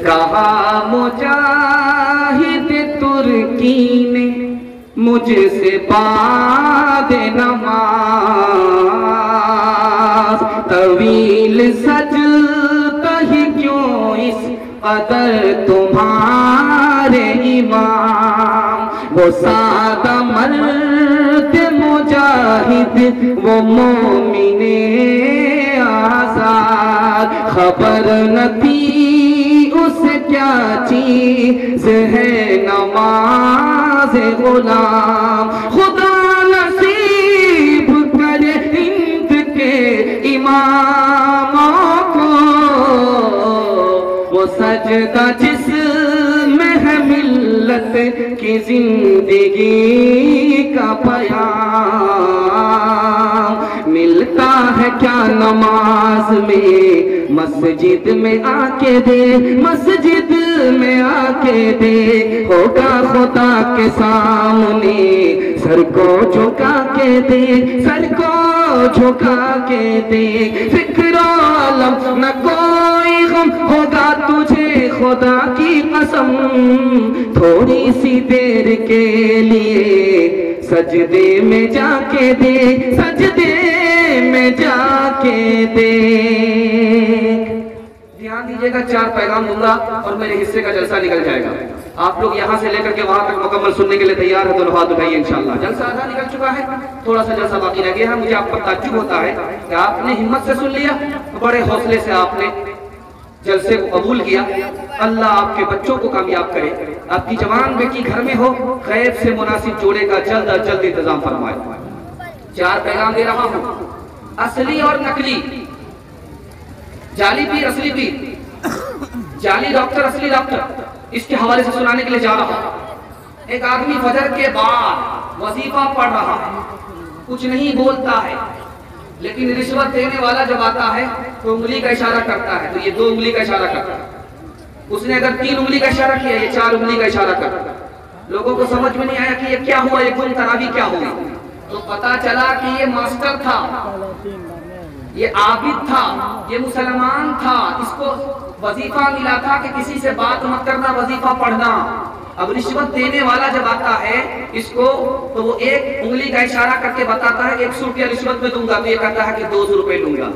कहा मुजाहिद तुर्की ने मुझसे बाद नमाज, तवील सजता ही क्यों इस कदर तुम्हारे इमाम। वो सादा मर्द मुजाहिद, वो मोमिने आज़ाद, खबर न थी उसे क्या चीज है नमाज गुलाम। खुदा नसीब करे हिंद के इमामों को वो सजदा जिसमें है मिल्लत की जिंदगी का पयाम। मिलता है क्या नमाज में, मस्जिद में आके दे, मस्जिद में आके दे। होगा खुदा के सामने सर को झुका के दे, सर को झुका के दे। फिक्र आलम न कोई गम होगा तुझे खुदा की कसम, थोड़ी सी देर के लिए सजदे में जाके दे, सजदे में जाके दे। ध्यान दीजिएगा, 4 पैगाम दूंगा और मेरे हिस्से का जलसा निकल जाएगा। आप लोग यहाँ से लेकर के वहां तक मुकम्मल सुनने के लिए तैयार है तो हाथ उठाइए इंशाअल्लाह। जलसा आधा निकल चुका है, थोड़ा सा जलसा बाकी रह गया है। मुझे आप पर ताज्जुब होता है कि आपने हिम्मत से सुन लिया, बड़े हौसले से आपने जलसे को कबूल किया। अल्लाह आपके बच्चों को कामयाब करे, आपकी जवान बेटी घर में हो, खैर से मुनासिब जोड़े का जल्द अज जल्द इंतजाम फरमाए। 4 पैगाम दे रहा हूँ, असली और नकली, जाली पीर असली पीर, जाली डॉक्टर असली डॉक्टर, इसके हवाले से सुनाने के लिए जा रहा हूं। एक आदमी फजर के बाद वजीफा पढ़ रहा है, कुछ नहीं बोलता है, लेकिन रिश्वत देने वाला जब आता है तो उंगली का इशारा करता है, तो ये 2 उंगली का इशारा करता है। उसने अगर 3 उंगली का इशारा किया, ये 4 उंगली का इशारा करता है। लोगों को समझ में नहीं आया कि ये क्या हुआ, ये गुण तरावी क्या हुई। तो पता चला कि ये मास्टर था, ये आबिद था, ये मुसलमान था, इसको वजीफा मिला था कि किसी से बात मत करना, वजीफा पढ़ना। अब रिश्वत देने वाला जब आता है इसको, तो वो 1 उंगली का इशारा करके बताता है 100 रुपया रिश्वत में दूंगा, तो ये कहता है कि 200 रुपए लूंगा।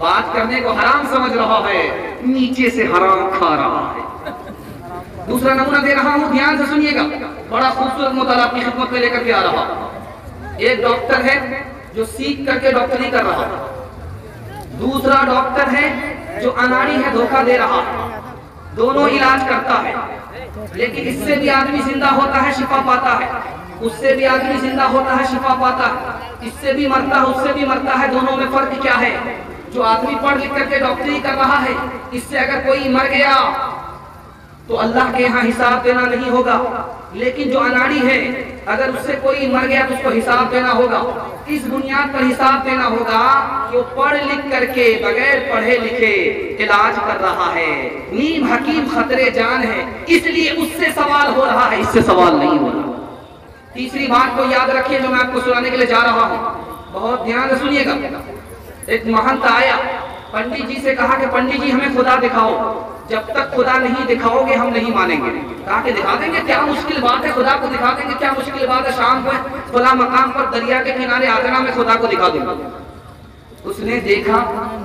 बात करने को हराम समझ रहा है, नीचे से हराम खा रहा है। दूसरा नमूना दे रहा हूँ, ध्यान से सुनिएगा, बड़ा खूबसूरत मुताला आपकी खिदमत में लेकर के आ रहा हूं। एक डॉक्टर है जो सीख करके डॉक्टरी कर रहा है, दूसरा डॉक्टर है जो अनाड़ी है, धोखा दे रहा है। दोनों इलाज करता है, लेकिन इससे भी आदमी जिंदा होता है, शिफा पाता है, उससे भी आदमी जिंदा होता है, शिफा पाता है, इससे भी मरता है, उससे भी मरता है। दोनों में फर्क क्या है? जो आदमी पढ़ लिख करके डॉक्टरी कर रहा है, इससे अगर कोई मर गया तो अल्लाह के यहाँ हिसाब देना नहीं होगा, लेकिन जो अनाड़ी है अगर उससे कोई मर गया तो उसको हिसाब देना होगा। इस बुनियाद पर हिसाब देना होगा कि वो पढ़ लिख करके बगैर पढ़े लिखे इलाज कर रहा है, नीम हकीम खतरे जान है, इसलिए उससे सवाल हो रहा है, इससे सवाल नहीं हो रहा। तीसरी बात को याद रखिए जो मैं आपको सुनाने के लिए जा रहा हूँ, बहुत ध्यान से सुनिएगा। एक महंत आया, पंडित जी से कहा कि पंडित जी हमें खुदा दिखाओ, जब तक खुदा नहीं दिखाओगे हम नहीं मानेंगे। कहा कि दिखा देंगे, क्या मुश्किल बात है, खुदा को दिखा देंगे, क्या मुश्किल बात है, शाम को खुला मकाम पर दरिया के किनारे आ जाना, मैं खुदा को दिखा दूंगा। उसने देखा,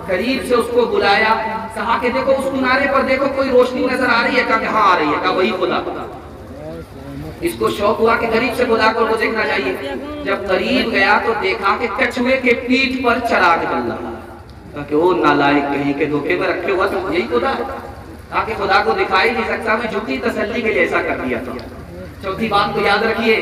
करीब से उसको बुलाया, कहा कि देखो उस किनारे पर देखो कोई रोशनी नजर आ रही है? कहा कि हाँ आ रही है। कहा वही खुदा। इसको शौक हुआ कि करीब से खुदा को देखना चाहिए। जब करीब गया तो देखा कि कछुए के पीठ पर चिराग जल रहा। कहा कि वो नालायक कहीं के धोखे में रखे हुआ तो यही खुदा। कहा कि खुदा को दिखाई नहीं सकता, मैं झूठी तसल्ली के लिए ऐसा कर दिया था। चौथी बात को याद रखिए,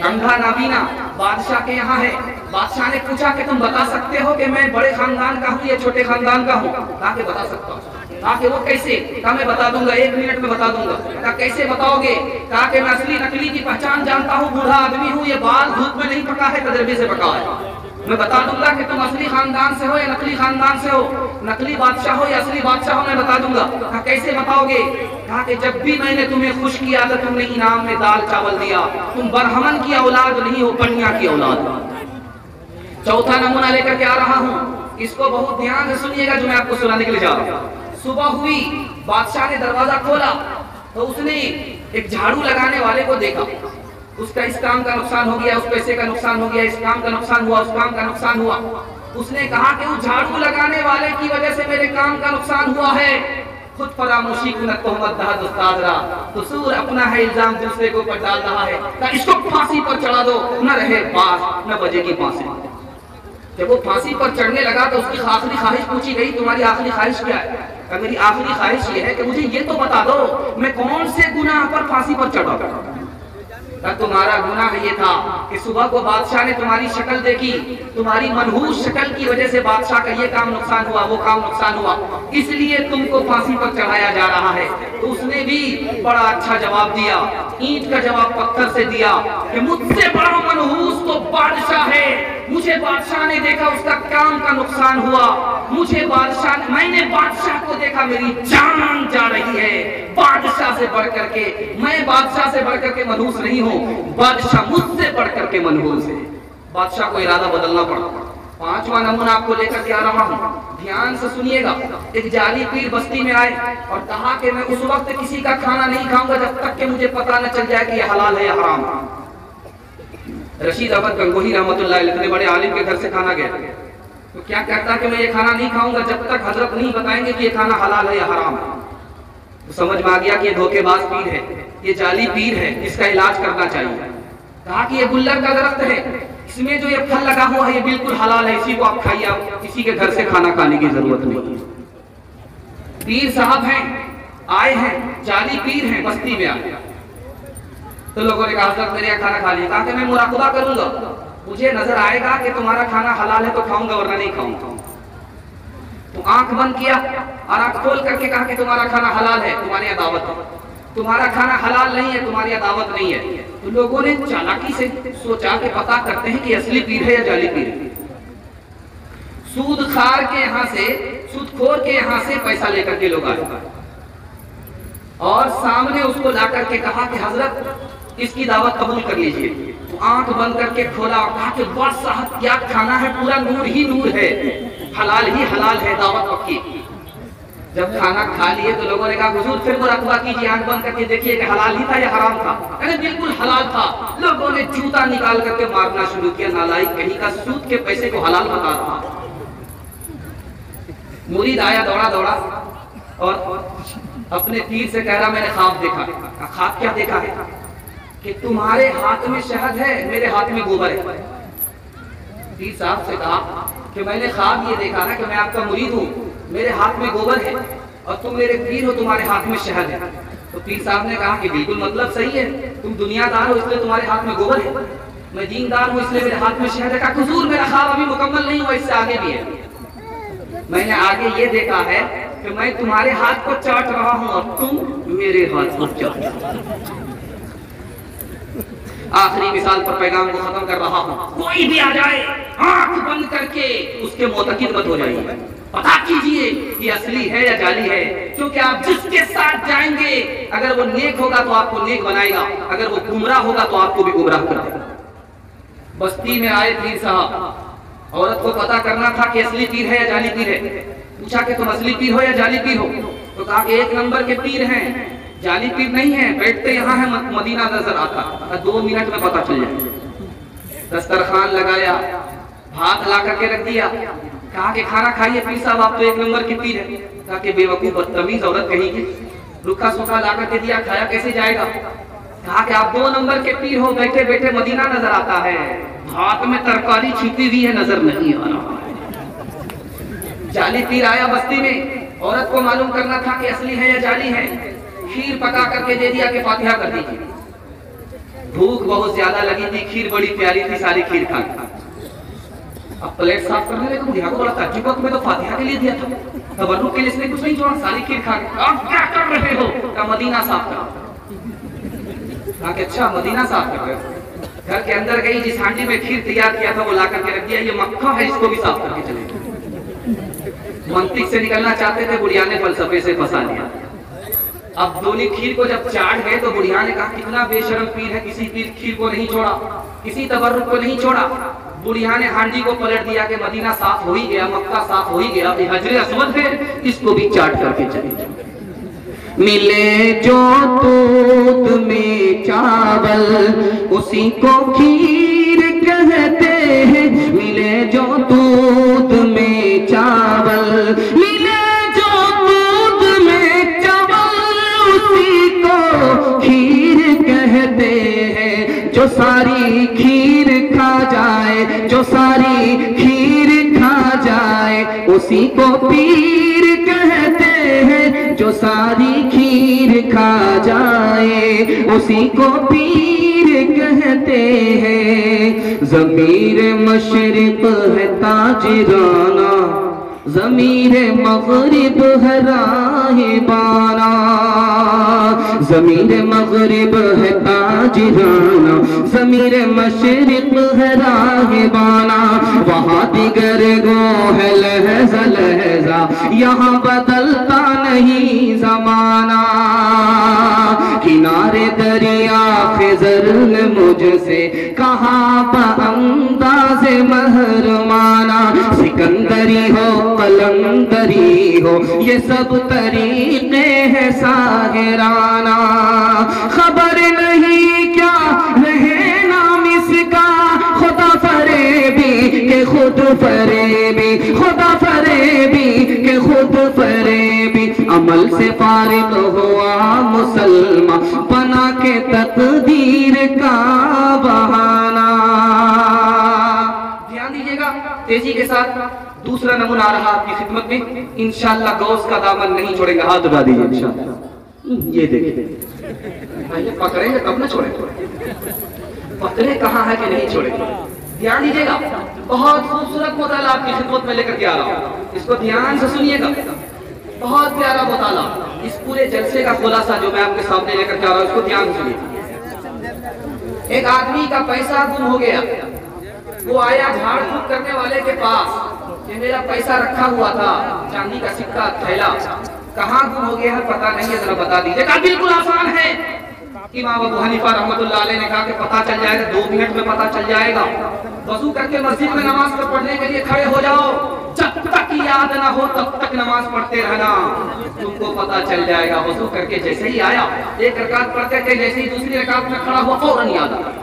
अंधा नाबीना बादशाह के यहाँ है। बादशाह ने पूछा कि तुम बता सकते हो कि मैं बड़े खानदान का हूँ या छोटे खानदान का हूँ? कहा कि बता सकता हूँ। कहा कि वो कैसे? कहा मैं बता दूंगा, 1 मिनट में बता दूंगा। कहा कैसे बताओगे? कहा कि मैं असली नकली की पहचान जानता हूँ, बूढ़ा आदमी हूँ, ये बाल धूप में नहीं पका है, तजर्बे से पका है। मैं बता दूंगा कि तुम असली खानदान से हो या नकली खानदान से हो, नकली बादशाह हो या असली बादशाह हो, मैं बता दूंगा। कहा कैसे बताओगे? कहा कि जब भी मैंने तुम्हें खुश किया तो तुमने इनाम में दाल चावल दिया, तुम बरहमन की औलाद नहीं हो, पनिया की औलाद। चौथा नमूना लेकर के आ रहा हूँ, इसको बहुत ध्यान से सुनिएगा जो मैं आपको सुनाने के लिए जा रहा हूँ। सुबह हुई, बादशाह ने दरवाजा खोला तो उसने एक झाड़ू लगाने वाले को देखा। उसका इस काम का नुकसान हो गया, उस पैसे का नुकसान हो गया, इस काम का नुकसान हुआ, उस काम का नुकसान हुआ। उसने कहा कि उस झाड़ू लगाने वाले की वजह से मेरे काम का नुकसान हुआ है। खुद फरामोशी को कसूर अपना है, इल्जाम दूसरे को ऊपर डाल रहा है। इसको फांसी पर चढ़ा दो, न रहे बात न बजेगी फांसी। जब वो फांसी पर चढ़ने लगा तो उसकी आखिरी ख्वाहिश पूछी गई, तुम्हारी आखिरी ख्वाहिश क्या है? मेरी आखिरी ख्वाहिश ये है कि मुझे ये तो बता दो मैं कौन से गुनाह पर फांसी पर चढ़ा। तुम्हारा गुनाह ये था कि सुबह को बादशाह ने तुम्हारी शक्ल देखी, तुम्हारी मनहूस शक्ल की वजह से बादशाह का ये काम नुकसान हुआ, वो काम नुकसान हुआ, इसलिए तुमको फांसी पर चढ़ाया जा रहा है। तो उसने भी बड़ा अच्छा जवाब दिया, ईंट का जवाब पत्थर से दिया कि मुझसे बड़ा मनहूस तो बादशाह है। मुझे बादशाह ने देखा, उसका काम का नुकसान हुआ, मुझे बादशाह, मैंने बादशाह को देखा, मेरी जान जा रही है। बादशाह से बढ़ करके, मैं बादशाह से बढ़ करके मनहूस नहीं हूँ, बादशाह मुझसे बढ़ करके मनहूस है। बादशाह को इरादा बदलना पड़ा। पांचवा नमूना आपको लेकर के आ रहा हूँ, ध्यान से सुनिएगा। एक जाली पीर बस्ती में आए और कहा कि मैं उस वक्त किसी का खाना नहीं खाऊंगा जब तक कि मुझे पता न चल जाए कि ये हलाल है या हराम। रशीद अहमद गंगोही रहमतुल्लाह अलैह इतने बड़े आलिम के घर से खाना गया तो क्या कहता कि मैं ये खाना नहीं खाऊंगा जब तक हजरत नहीं बताएंगे कि ये खाना हलाल है या हराम है। तो समझ में आ गया कि ये धोखेबाज पीर है, ये जाली पीर है, इसका इलाज करना चाहिए। कहा कि ये गुल्लर का दरख्त है, इसमें जो ये फल लगा हुआ है ये बिल्कुल हलाल है, इसी को आप खाइए, आप किसी के घर से खाना खाने की जरूरत नहीं है। पीर साहब हैं, आए हैं, जाली पीर हैं, बस्ती में आए तो लोगों ने कहा हजरत मेरे यहाँ खाना खा लिया। कहा कि मैं मुराकबा करूंगा, मुझे नजर आएगा कि तुम्हारा खाना हलाल है तो खाऊंगा वरना नहीं खाऊंगा। तो आंख बंद किया और आंख खोल करके कहा कि तुम्हारा खाना हलाल है, तुम्हारी यहाँ दावत है, तुम्हारा खाना हलाल नहीं है, तुम्हारी यहाँ दावत नहीं है। तो लोगों ने चालाकी से सोचा कि पता करते हैं कि असली पीर है या जाली पीर है। सूदखार के यहाँ से, सूदखोर के यहाँ से पैसा लेकर के लोग आए और सामने उसको ला करके कहा कि हजरत इसकी दावत कबूल कर लीजिए। तो आंख बंद करके खोला और कहा कि बस साहब क्या खाना है, पूरा नूर ही नूर है, हलाल ही हलाल है, दावत पक्की। जब खाना खा लिए तो लोगों ने कहा हुजूर फिर मुराकबा कीजिए, आंख बंद करके देखिए कि हलाल ही था या हराम था। अरे बिल्कुल हलाल था। लोगों ने जूता निकाल करके मारना शुरू किया, नालायक कहीं का, सूद के पैसे को हलाल बता रहा। मुरीद आया दौड़ा दौड़ा और अपने पीर से कह रहा मैंने ख्वाब देखा। ख्वाब क्या देखा है? कि तुम्हारे हाथ में शहद है, मेरे हाथ में गोबर है। पीर साहब से कहा कि मैंने ख्वाब ये देखा है कि मैं आपका मुरीद हूँ, मेरे हाथ में गोबर है और तुम मेरे पीर हो, तुम्हारे हाथ में शहद है। तो पीर साहब ने कहा कि बिल्कुल मतलब सही है, तुम दुनियादार हो इसलिए तुम्हारे हाथ में गोबर है, मैं दीनदार हूँ इसलिए मेरे हाथ में शहद है। कहा हुजूर मेरा ख्वाब अभी मुकम्मल नहीं हुआ, इससे आगे भी है। मैंने आगे ये देखा है कि मैं तुम्हारे हाथ को चाट रहा हूँ और तुम मेरे हाथ को चाट। आखिरी मिसाल पर पैगाम को खत्म कर रहा हूँ, कोई भी आ जाए आंख बंद करके उसके मोतकिद मत हो जाइए, पता कीजिए कि असली है या जाली है। क्योंकि आप जिसके साथ जाएंगे अगर वो नेक होगा तो आपको नेक बनाएगा, अगर वो गुमराह होगा तो आपको भी गुमराह कर देगा। बस्ती में आए पीर साहब औरत को पता करना था कि असली पीर है या जाली पीर है। पूछा कि तुम असली पीर हो या जाली पीर हो? तो कहा कि 1 नंबर के पीर हैं, जाली पीर नहीं है। बैठते यहाँ है, मदीना नजर आता। 2 मिनट में पता चल जाए। दस्तरखान लगाया, भात ला करके रख दिया, कहा कि खाना खाइए पीर साहब, आप तो 1 नंबर के पीर है। कहा कि बेवकूफ बदतमीज औरत कहीं की, रुखा सूखा ला करके दिया, खाया कैसे जाएगा? कहा कि आप 2 नंबर के पीर हो, बैठे बैठे मदीना नजर आता है, भात में तरकारी छिपी हुई है, नजर नहीं आ रहा है। जाली पीर आया बस्ती में, औरत को मालूम करना था कि असली है या जाली है। खीर पका करके दे दिया कि फातिहा कर दीजिए। भूख बहुत ज्यादा लगी थी, खीर बड़ी प्यारी थी, सारी खीर खा ली। अब प्लेट साफ करने लगे, बुढ़िया को बड़ा ताज्जुब, तुम्हें तो फातिहा के लिए दिया था, तबर्रुक के लिए इसने कुछ नहीं छोड़ा, सारी खीर खा गई। आप क्या कर रहे हो? का मदीना साफ करो। कहा कि अच्छा मदीना साफ कर रहे हो। घर के अंदर गई, जिस हांडी में खीर तैयार किया था वो ला करके रख दिया, ये मक्खा है, इसको भी साफ करके चले। मंतिक से निकलना चाहते थे, बुढ़िया ने फलसफे से फंसा लिया। अब दोनों खीर को जब चाट गए तो बुढ़िया ने कहा कितना बेशरम पीर है, किसी पीर खीर को नहीं छोड़ा, किसी तबर्रुक को नहीं छोड़ा। बुढ़िया ने हांडी को पलट दिया कि मदीना साफ हो ही गया, मक्का साफ हो ही गया, हजरे अस्वद है, इसको भी चाट करके चले। मिले जो दूध में चावल उसी को खीर कहते हैं। मिले जो दूध में चावल, मिले जो दूध में चावल उसी को खीर कहते हैं। जो सारी खीर खा जाए, जो सारी खीर खा जाए उसी को पीर कहते हैं। जो सारी खीर खा जाए उसी को पीर कहते हैं। ज़मीर मशरिक़ है ताजराना, ज़मीर मग़रिब है राहिबाना। ज़मीर मग़रिब है ताजराना, ज़मीर मशरिक़ है राहिबाना। वहाँ दिगर गो है लहज़ा लहज़ा, यहाँ बदलता नहीं ज़माना। किनारे दरिया ख़िज़र ने मुझसे कहा बअंदाज़े महरमाना। सिकंदरी हो कलंदरी हो, ये सब तरीक़े हैं साहिराना। खबर नहीं क्या रहे नाम इसका, खुदा फरेबी के खुद फरेबी, खुदा फरेबी के खुद फरेबी। अमल से फारिग हुआ मुसलमान, बना के तकदीर का बहाना। ध्यान दीजिएगा तेजी के साथ। दूसरा नमूना आ रहा आपकी खिदमत में, इंशाअल्लाह गौस का दामन नहीं छोड़ेंगे। हाथ उठा दीजिए इंशाअल्लाह। ये देखिए, पहले पकड़ेंगे तब न छोड़ेंगे, पकड़े कहाँ है कि नहीं छोड़ेंगे। ध्यान दीजिएगा, बहुत खूबसूरत मुताला आपकी खिदमत में लेकर के आ रहा हूँ, इसको ध्यान से सुनिएगा। बहुत प्यारा मुताला, इस पूरे जलसे का खुलासा जो मैं आपके सामने लेकर के आ रहा हूँ, इसको ध्यान से सुनिए। एक आदमी का पैसा गुम हो गया, वो आया झाड़ फूक करने वाले के पास कि मेरा पैसा रखा हुआ था, चांदी का सिक्का थैला, कहाँ गुम हो गया है पता नहीं है, जरा बता दीजिए। कहा बिल्कुल आसान है। इमाम अबू हनीफा रहमतुल्लाह अलैह ने कहा कि पता चल जाएगा, 2 मिनट में पता चल जाएगा। वजू करके मस्जिद में नमाज पढ़ने के लिए खड़े हो जाओ, जब तक याद ना हो तब तक नमाज पढ़ते रहना, तुमको पता चल जाएगा। वजू करके जैसे ही आया, 1 रकात पढ़ते थे, जैसे ही दूसरी रकात में खड़ा हुआ फौरन याद आया,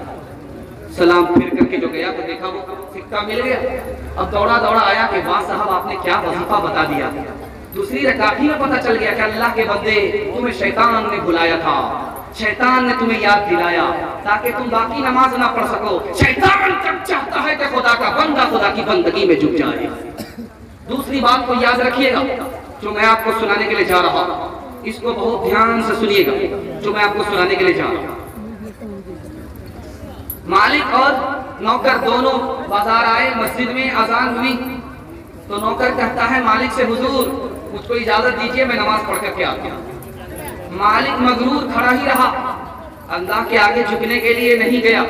सलाम फिर करके जो गया तो देखा वो सिक्का मिल गया। अब दौड़ा दौड़ा आया कि वाह साहब आपने क्या वजीफा बता दिया। दूसरी रकात ही में पता चल गया कि अल्लाह के बंदे तुम्हें शैतान ने बुलाया था, शैतान ने तुम्हें याद दिलाया ताकि तुम बाकी नमाज ना पढ़ सको। शैतान कब चाहता है कि खुदा का बंदा खुदा की बंदगी में झुक जाए। दूसरी बात को याद रखिएगा जो मैं आपको सुनाने के लिए जा रहा हूँ, इसको बहुत ध्यान से सुनिएगा जो मैं आपको सुनाने के लिए जा रहा हूँ। मालिक और नौकर दोनों बाजार आए, मस्जिद में अजान हुई तो नौकर कहता है मालिक से, हुजूर मुझको इजाजत दीजिए मैं नमाज पढ़ करके आता हूं। मालिक मगरूर खड़ा ही रहा, अल्लाह के आगे झुकने के लिए नहीं गया।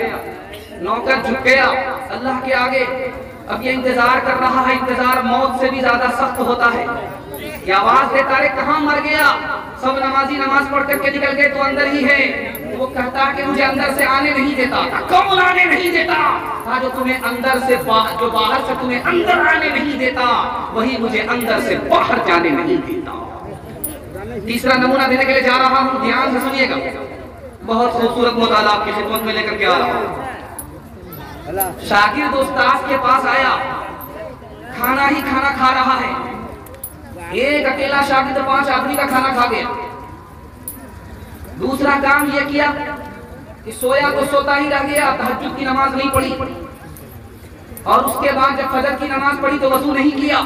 नौकर झुक गया अल्लाह के आगे। अब ये इंतजार कर रहा है, इंतजार मौत से भी ज्यादा सख्त होता है। ये आवाज देता है कहाँ मर गया, सब नमाजी नमाज पढ़ करके निकल गए तो अंदर ही है। वो कहता कि मुझे अंदर से आने नहीं देता। कौन आने नहीं देता? जो तुम्हें अंदर से जो बाहर से तुम्हें अंदर आने नहीं देता, वही मुझे अंदर से बाहर जाने नहीं देता। तीसरा नमूना देने के लिए जा रहा हूं, ध्यान से सुनिएगा। बहुत खूबसूरत मुताला आपकी खिदमत में लेकर के आ रहा हूं। शागिर्द उस्ताद के पास आया, खाना ही खाना खा रहा है। एक अकेला शागिर्द 5 आदमी का खाना खा गया। दूसरा काम यह किया कि सोया तो सोता ही रह गया, तहज्जुद की नमाज नहीं पढ़ी, और उसके बाद जब फजर की नमाज पढ़ी तो वजू नहीं किया।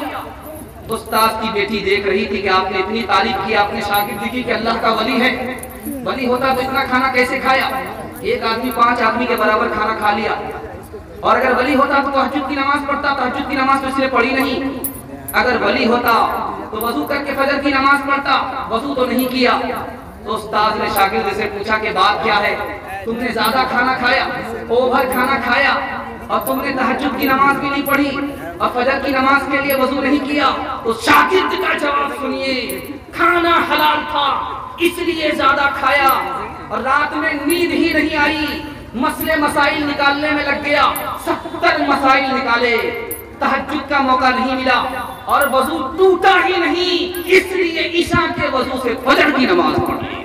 उस्ताद की बेटी देख रही थी कि आपने इतनी तारीफ की आपने शागिर्दी की कि अल्लाह का वली है, वली होता तो इतना खाना कैसे खाया? एक आदमी 5 आदमी के बराबर खाना खा लिया। और अगर वली होता तो तहज्जुद की नमाज पढ़ता, तहज्जुद की नमाज तो इसने पढ़ी नहीं। अगर वली होता तो वजू करके फजर की नमाज पढ़ता, वजू तो नहीं किया। तो उस्ताद ने शागिर्द से पूछा कि बात क्या है? तुमने ज्यादा खाना खाया, ओवर खाना खाया, और तुमने तहज्जुद की नमाज भी नहीं पढ़ी और फजर की नमाज के लिए वजू नहीं किया। तो शागिर्द का जवाब सुनिए, खाना हलाल था इसलिए ज्यादा खाया, और रात में नींद ही नहीं आई, मसले मसाइल निकालने में लग गया। 70 मसाइल निकाले, तहज्जुद का मौका नहीं मिला और वजू टूटा ही नहीं, इसलिए ईशा के वजू से फजर की नमाज पढ़ी।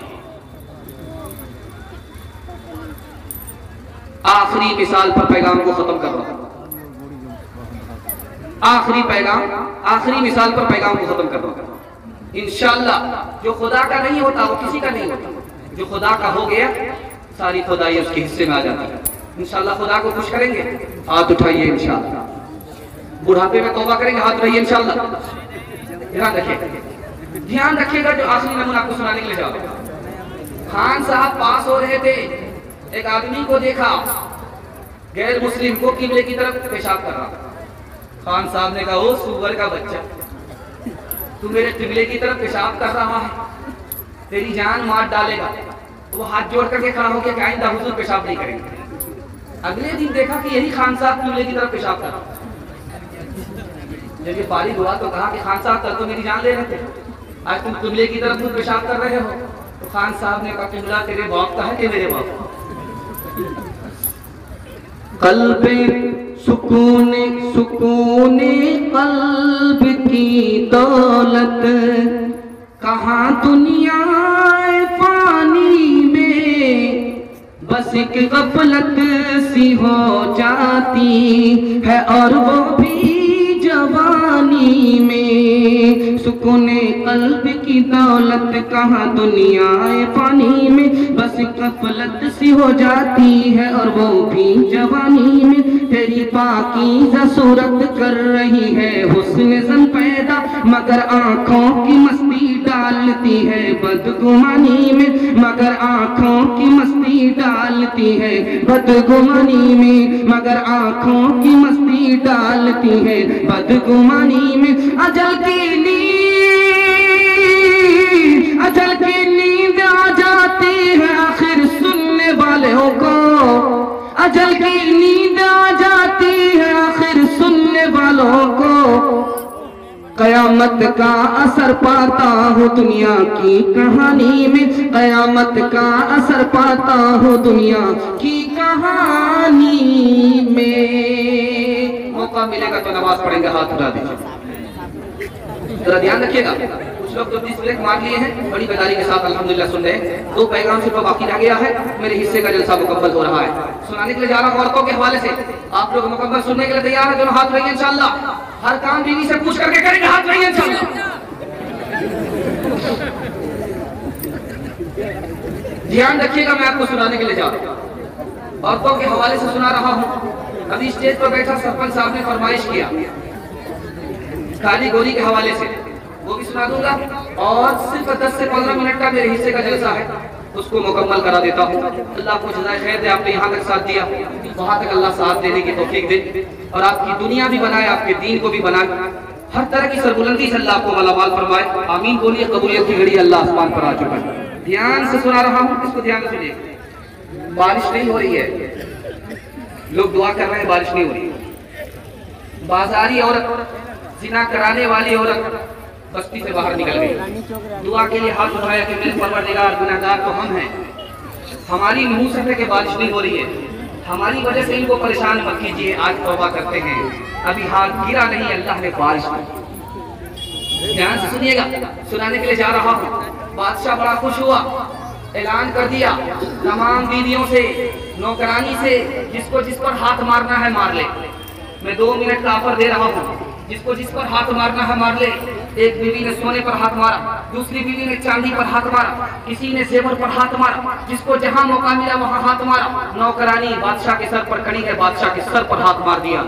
आखिरी मिसाल पर पैगाम को खत्म कर रहा हूं। आखिरी पैगाम, आखिरी मिसाल पर पैगाम को खत्म कर रहा हूं। इंशाअल्लाह जो खुदा का नहीं होता वो किसी का नहीं होता। जो खुदा का हो गया सारी खुदाई उसके हिस्से में आ जाती है। इंशाअल्लाह खुदा को खुश करेंगे, हाथ उठाइए इंशाअल्लाह। बुढ़ापे में तौबा करेंगे, हाथ उठाइए इंशाअल्लाह। ध्यान रखिएगा, ध्यान रखिएगा। जो आखिरी नमूना आपको सुनाने के लिए जा रहा हूं। खान साहब पास हो रहे थे, एक आदमी को देखा गैर मुस्लिम को किबले की तरफ पेशाब कर रहा था। खान साहब ने कहा, ओ सुअर का बच्चा, तू मेरे किबले की तरफ पेशाब कर रहा है, तेरी जान मार डालेगा। वो हाथ जोड़ करके खड़ा हो गया कि आइंदा हुजूर पेशाब नहीं करेंगे। अगले दिन देखा कि यही खान साहब किबले की तरफ पेशाब कर रहा। जब ये फारिग हुआ तो कहा कि खान साहब कल तो मेरी जान ले रहे थे, आज तुम किबले की तरफ तुम पेशाब कर रहे हो। तो खान साहब ने कहा, किबला तेरे बाप का है कि मेरे बाप? कल्बे सुकूने सुकूने कल्ब की दौलत कहाँ दुनिया फानी में, बस एक गफलत सी हो जाती है और वो भी जवानी में। सुकूने कल्ब की दौलत कहाँ दुनिया फानी में, बस गफलत सी हो जाती है और वो भी जवानी में। तेरी पाकीज़ा सूरत कर रही है हुस्न ज़न पैदा, मगर आँखों की मस्ती डालती है बदगुमानी में, मगर आँखों की मस्ती डालती है बदगुमानी में, मगर आँखों की मस्ती डालती है बदगुमानी में। अजल की नींद आ जाती है आखिर सुनने वालों को, अजल की नींद आ जाती है आखिर सुनने वालों को। कयामत का असर पाता हूँ दुनिया की कहानी में, कयामत का असर पाता हूँ दुनिया की कहानी में। मौका मिलेगा तो नमाज पढ़ेंगे, हाथ उठा दीजिए। जरा ध्यान रखिएगा, कुछ लोग तो 20 ब्रेक मार लिए हैं, बड़ी बेदारी के साथ अल्हम्दुलिल्लाह सुन रहे हैं। 2 पैगाम सिर्फ बाकी रह गया है, मेरे हिस्से का जलसा मुकम्मल हो रहा है। सुनाने के लिए जा रहा हूं औरतों के हवाले से। आप लोग मुकम्मल सुनने के लिए तैयार हैं? दोनों हाथ रहिए इंशाअल्लाह। हर काम बीवी से पूछ करके करेंगे, हाथ रहिए इंशाअल्लाह। ध्यान रखिएगा, मैं आपको सुनाने के लिए जा रहा हूं, औरतों के हवाले से सुना रहा हूं। अभी स्टेज पर बैठा सरपंच साहब ने फरमाइश किया काली गोरी के हवाले से, वो भी सुना दूंगा, और सिर्फ 10 से 15 मिनट का मेरे हिस्से का जलसा है, उसको मुकम्मल करा देता हूँ। अल्लाह को जज़ाए खैर दे, आपने यहाँ तक साथ दिया, वहाँ तक अल्लाह साथ देने की तौफीक दे, और आपकी दुनिया भी बनाए, आपके दीन को भी बनाए, हर तरह की सरबुलंदी से अल्लाह आपको मालामाल फरमाए। आमीन बोलिए। कबूलियत की घड़ी अल्लाह आसमान पर आ चुका है। ध्यान से सुना रहा हूँ, इसको ध्यान से सुनिए। बारिश नहीं हो रही है, लोग दुआ कर रहे हैं, बारिश नहीं हो रही। बाजारी औरत, जिना कराने वाली औरत बस्ती से बाहर निकल गई। दुआ के लिए हाथ उठाया कि मेरे परवरदिगार, गुनाहगार तो हम हैं, हमारी नहुसत के बारिश नहीं हो रही है, हमारी वजह से इनको परेशान मत कीजिए। आज तौबा करते हैं, अभी हाथ गिरा नहीं, अल्लाह ने बारिश की। ध्यान से सुनिएगा, सुनाने के लिए जा रहा हूँ। बादशाह बड़ा खुश हुआ, ऐलान कर दिया तमाम बीवियों से, नौकरानी से, जिसको जिस पर हाथ मारना है मार ले। मैं 2 मिनट का ऑफर दे रहा हूँ, जिसको जिस पर हाथ मारना है मार ले। एक बीवी ने सोने पर हाथ मारा, दूसरी बीवी ने चांदी पर हाथ मारा, किसी ने जेवर पर हाथ मारा, जिसको जहां मौका मिला वहां हाथ मारा। नौकरानी बादशाह के सर पर खड़ी है, बादशाह के सर पर हाथ मार दिया।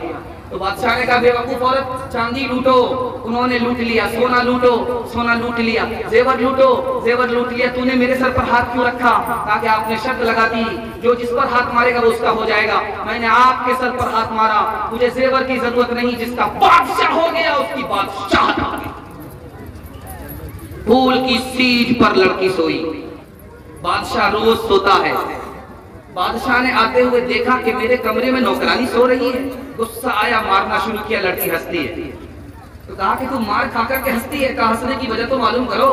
तो बादशाह ने कहा बेवकूफ औरत, चांदी लूटो, उन्होंने लूट लिया। सोना लूटो, सोना लूट लिया। जेवर लूटो, जेवर लूट लिया। तूने मेरे सर पर हाथ क्यों रखा? ताकि आपने शर्त लगा दी जो जिस पर हाथ मारेगा वो उसका हो जाएगा। मैंने आपके सर पर हाथ मारा, मुझे जेवर की जरूरत नहीं, जिसका बादशाह हो गया उसकी बादशाह। फूल की सीट पर लड़की सोई, बादशाह रोज सोता है। बादशाह ने आते हुए देखा कि मेरे कमरे में नौकरानी सो रही है। गुस्सा आया, मारना शुरू किया। लड़की हंसती है तो कहा कि तुम मार खाकर के हंसती है, कहा हंसने की वजह तो मालूम करो।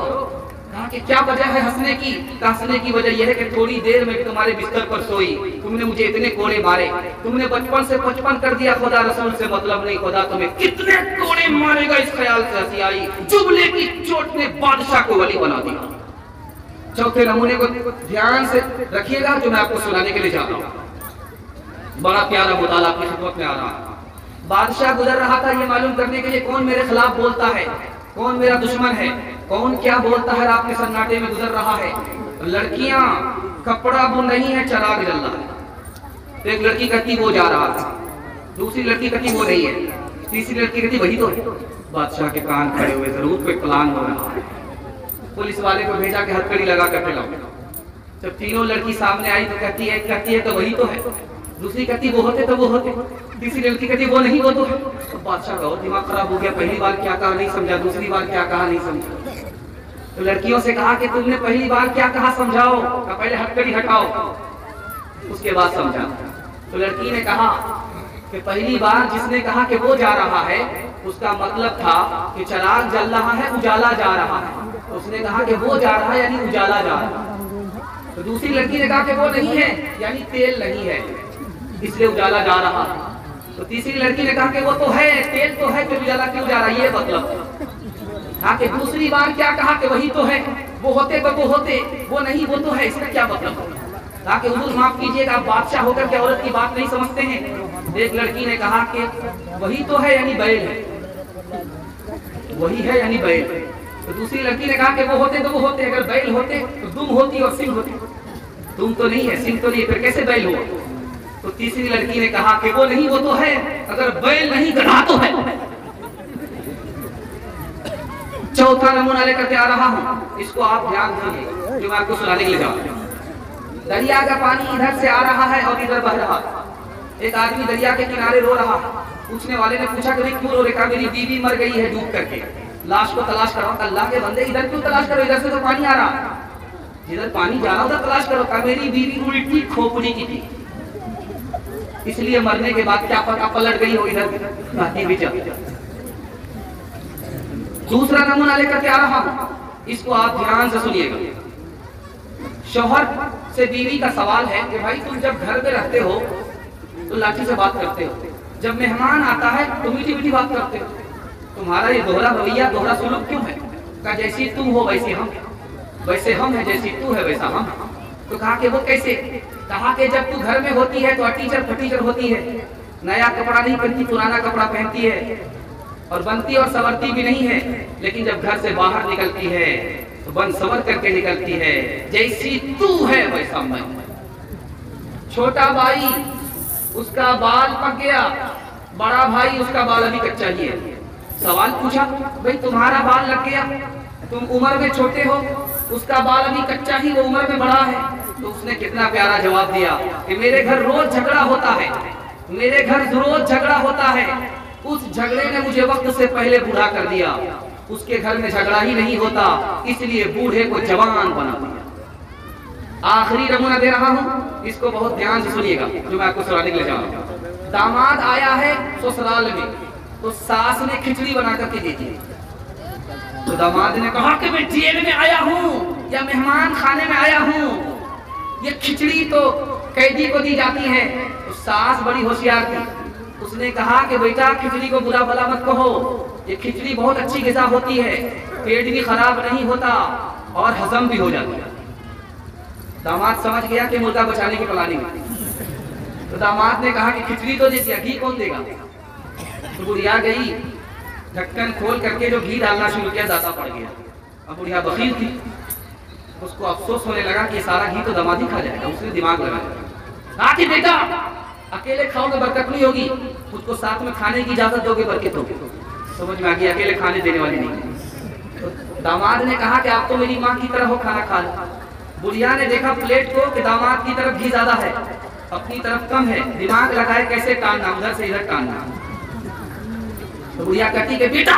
कहा कि क्या वजह है हंसने की? हंसने की वजह यह है कि थोड़ी देर में तुम्हारे बिस्तर पर सोई, तुमने मुझे इतने कोड़े मारे, तुमने बचपन से 55 कर दिया। खुदा रसूल से मतलब नहीं, खुदा तुम्हें कितने कोड़े मारेगा इस ख्याल से हंसी आई। जुबले की चोट ने बादशाह को वली बना दिया। चौथे नमूने को ध्यान से रखिएगा जो मैं आपको सुनाने के लिए जा रहा हूँ। बड़ा प्यारा मुताला आपकी खिदमत में आ रहा है। बादशाह गुजर रहा था ये मालूम करने के लिए कौन मेरे खिलाफ बोलता है, कौन मेरा दुश्मन है, कौन क्या बोलता है। रात के सन्नाटे में गुजर रहा है। लड़कियां कपड़ा बुन रही हैं, चराग जल रहा है। एक लड़की कहती वो जा रहा था, दूसरी लड़की कहती वो नहीं है, तीसरी लड़की कहती वही तो है। बादशाह के कान खड़े हुए, जरूर कोई प्लान हो रहा है। पुलिस वाले को भेजा के हथकड़ी लगा करके लाओ। जब तीनों लड़की सामने आई तो कहती है तो वही तो है, दूसरी कहती वो होते तो वो होते, तीसरी लड़की कहती वो नहीं वो तो है। तो बादशाह का और दिमाग खराब हो गया, पहली बार क्या कहा नहीं समझा, दूसरी बार क्या कहा नहीं समझा। तो लड़कियों से कहा कि तुमने पहली बार क्या कहा समझाओ, पहले हथकड़ी हटाओ उसके बाद समझा। तो लड़की ने कहा कि पहली बार जिसने कहा कि वो जा रहा है उसका मतलब था कि चिराग जल रहा है, उजाला जा रहा है। उसने कहा कि वो जा रहा है यानी उजाला जा रहा है। तो दूसरी लड़की ने कहा कि वो नहीं है यानी तेल नहीं है, इसलिए उजाला जा रहा है। तो तीसरी लड़की ने कहा कि वो तो है, तेल तो है, फिर उजाला क्यों जा रहा है, ये मतलब। कहा कि दूसरी बार क्या कहा कि वही तो है, वो होते तो वो होते, वो नहीं वो तो है, इसका क्या मतलब। कहा कि हुजूर माफ कीजिएगा, आप बादशाह होकर के औरत की बात नहीं समझते हैं। एक लड़की ने कहा कि वही तो है यानी बैल है, वही है यानी बैल। तो दूसरी लड़की ने कहा कि वो होते तो वो होते, अगर बैल होते तो दुम होती और सिंह होती, दुम तो नहीं है, सिंह तो नहीं, फिर कैसे बैल हुआ। तो तीसरी लड़की ने कहा कि वो नहीं वो तो है, अगर बैल नहीं गधा तो है। चौथा नमूना लेकर के आ रहा हूं, इसको आप ध्यान दीजिए जो मैं आपको सुनाने के लिए जा रहा हूं। दरिया का पानी इधर से आ रहा है और इधर बह रहा है। एक आदमी दरिया के किनारे रो रहा है। पूछने वाले ने पूछा कि क्यों रो रहे? मेरी बीवी मर गई है डूब करके, लाश को तलाश करो। अल्लाह के बंदे इधर क्यों तलाश करो, इधर से तो पानी आ रहा, जिधर पानी जा रहा उधर तलाश करो। का मेरी बीवी उल्टी खोपड़ी की थी, इसलिए मरने के बाद क्या पता पलट गई हो इधर। दूसरा नमूना लेकर के आ रहा हूं, इसको आप ध्यान से सुनिएगा। शौहर से बीवी का सवाल है कि भाई तुम जब घर में रहते हो तो लाठी से बात करते हो, जब मेहमान आता है तो मीठी मीठी बात करते हो, तुम्हारा ये दोहरा रवैया दोहरा सुलूक क्यों है? कहा जैसी तुम हो वैसे हम, वैसे हम है, जैसी तू है वैसा हम। तो कहा कि वो कैसे? कहा कि जब तू घर में होती है तो अटीचर फटीचर होती है, नया कपड़ा नहीं पहनती, पुराना कपड़ा पहनती है, और बनती और संवरती भी नहीं है। लेकिन जब घर से बाहर निकलती है तो बन संवर करके निकलती है, जैसी तू है वैसा मैं। छोटा भाई उसका बाल पक गया, बड़ा भाई उसका बाल अभी कच्चा ही है। सवाल पूछा भाई तुम्हारा बाल लग गया, तुम उम्र में छोटे हो, उसका बाल अभी कच्चा ही, वो उम्र में बड़ा है। तो उसने कितना प्यारा जवाब दिया कि मेरे घर रोज झगड़ा होता है, मेरे घर रोज झगड़ा होता है। उस झगड़े ने मुझे वक्त से पहले बूढ़ा कर दिया, उसके घर में झगड़ा ही नहीं होता, इसलिए बूढ़े को जवान बना दिया। आखिरी नमूना दे रहा हूं, इसको बहुत ध्यान से सुनिएगा जो मैं आपको सुनाने के लिए जा रहा हूं। दामाद आया है ससुराल में तो सास ने खिचड़ी बना करके दी थी। तो दामाद ने कहा कि मैं जेल में आया हूँ या मेहमान खाने में आया हूँ। ये खिचड़ी तो कैदी को दी जाती है। तो सास बड़ी होशियार थी, उसने कहा कि बेटा खिचड़ी को बुरा भला मत कहो, ये खिचड़ी बहुत अच्छी ग़िज़ा होती है, पेट भी खराब नहीं होता और हजम भी हो जाती है। दामाद समझ गया कि मुर्गा बचाने की प्लानिंग है। तो दामाद ने कहा कि खिचड़ी तो जैसे घी कौन देगा। तो बुढ़िया गई, ढक्कन खोल करके जो घी डालना शुरू किया ज़्यादा पड़ गया। अब बुढ़िया बखील थी, उसको अफसोस होने लगा कि सारा घी तो दामाद ही खा जाएगा। उसने दिमाग लगाया, आखिर बेटा अकेले खाओगे बरकत नहीं होगी, उसको साथ में खाने की इजाजत दोगे बरकत होगी। समझ में आ गया अकेले खाने देने वाली नहीं। तो दामाद ने कहा कि आप तो मेरी माँ की तरह हो, खाना खा लो। बुढ़िया ने देखा प्लेट को कि दामाद की तरफ घी ज्यादा है, अपनी तरफ कम है, दिमाग लगाए कैसे टालना, उधर से इधर टालना। तो बुढ़िया कहती कि बेटा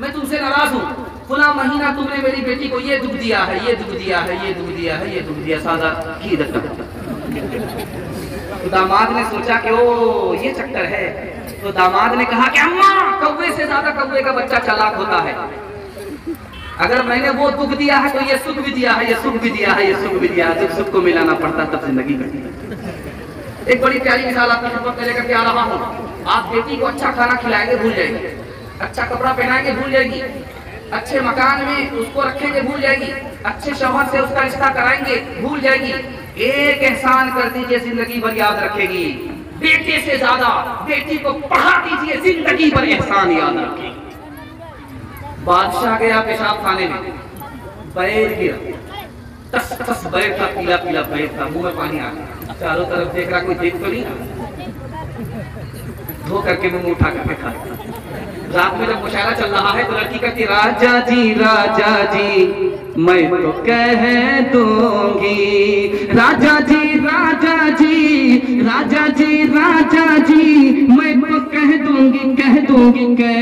मैं तुमसे नाराज हूँ, फला महीना तुमने मेरी बेटी को ये दुख दिया है, ये दुख दिया है, ये दुख दिया है, ये दुख दिया, सादा घी रखा। तो दामाद ने सोचा कि ओ ये चक्कर है। तो दामाद ने कहा कि अम्मा कौवे से ज्यादा कौवे का बच्चा चालाक होता है, अगर मैंने वो दुख दिया है तो ये सुख भी दिया है, ये सुख भी दिया है, ये सुख भी दिया है, जब सुख को मिलाना पड़ता तब जिंदगी कटी है। एक बड़ी प्यारी मिसाल आपकी खिदमत में लेकर के आ रहा हूँ। आप बेटी को अच्छा खाना खिलाएंगे भूल जाएगी, अच्छा कपड़ा पहनाएंगे भूल जाएगी, अच्छे मकान में उसको रखेंगे भूल जाएगी, अच्छे शौहर से उसका रिश्ता कराएंगे भूल जाएगी। एक एहसान कर दीजिए जिंदगी भर याद रखेगी, बेटे से ज्यादा बेटी को पढ़ा दीजिए जिंदगी भर एहसान याद रखेगी। बादशाह गया पेशाब खाने में, बैर गिरा, तस तस बैर था, पीला पीला बैर था, मुंह में पानी आ गया, चारों तरफ देख रहा कोई देख तो नहीं, धो करके मुंह उठा करके खा। रात में जब मुशायरा चल रहा है तो लड़की कहती राजा जी मैं तो कह दूंगी, राजा जी मैं तो कह दूंगी।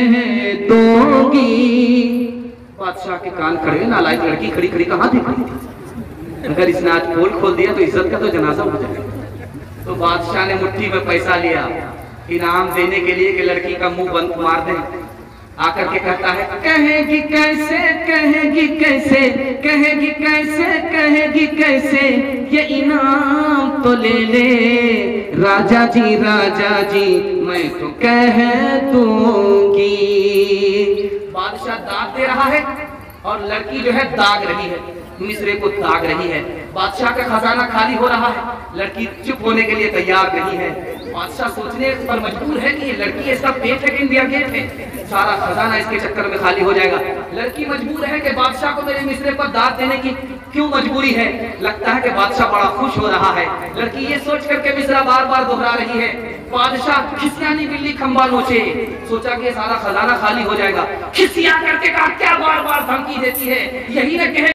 बादशाह के कान खड़े, नालायक लड़की खड़ी खड़ी कहाँ देख रही थी, अगर इसने आज पोल खोल दिया तो इज्जत का तो जनाजा हो जाएगा। तो बादशाह ने मुट्ठी में पैसा लिया इनाम देने के लिए कि लड़की का मुंह बंद मार दे। आकर के कहता है कहेगी कैसे, कहेगी कैसे, कहेगी कैसे, कहेगी कैसे, ये इनाम तो ले ले राजा जी मैं तो कह दूंगी। बादशाह दाग दे रहा है और लड़की जो है दाग रही है, मिसरे को दाग रही है। बादशाह का खजाना खाली हो रहा है, लड़की चुप होने के लिए तैयार नहीं है। बादशाह सोचने पर मजबूर है कि ये लड़की इसका पेट है कि इंडिया गेट है, सारा खजाना इसके चक्कर में खाली हो जाएगा। लड़की मजबूर है कि बादशाह को मेरे मिसरे पर दाद देने की क्यों मजबूरी है। लगता है कि बादशाह बड़ा खुश हो रहा है। लड़की ये सोच करके मिसरा बार बार दोहरा रही है। बादशाह खिसियानी बिल्ली खंबा नोचे, सोचा कि सारा खजाना खाली हो जाएगा। खिसिया करके कहा क्या बार बार धमकी देती है, यही न कहे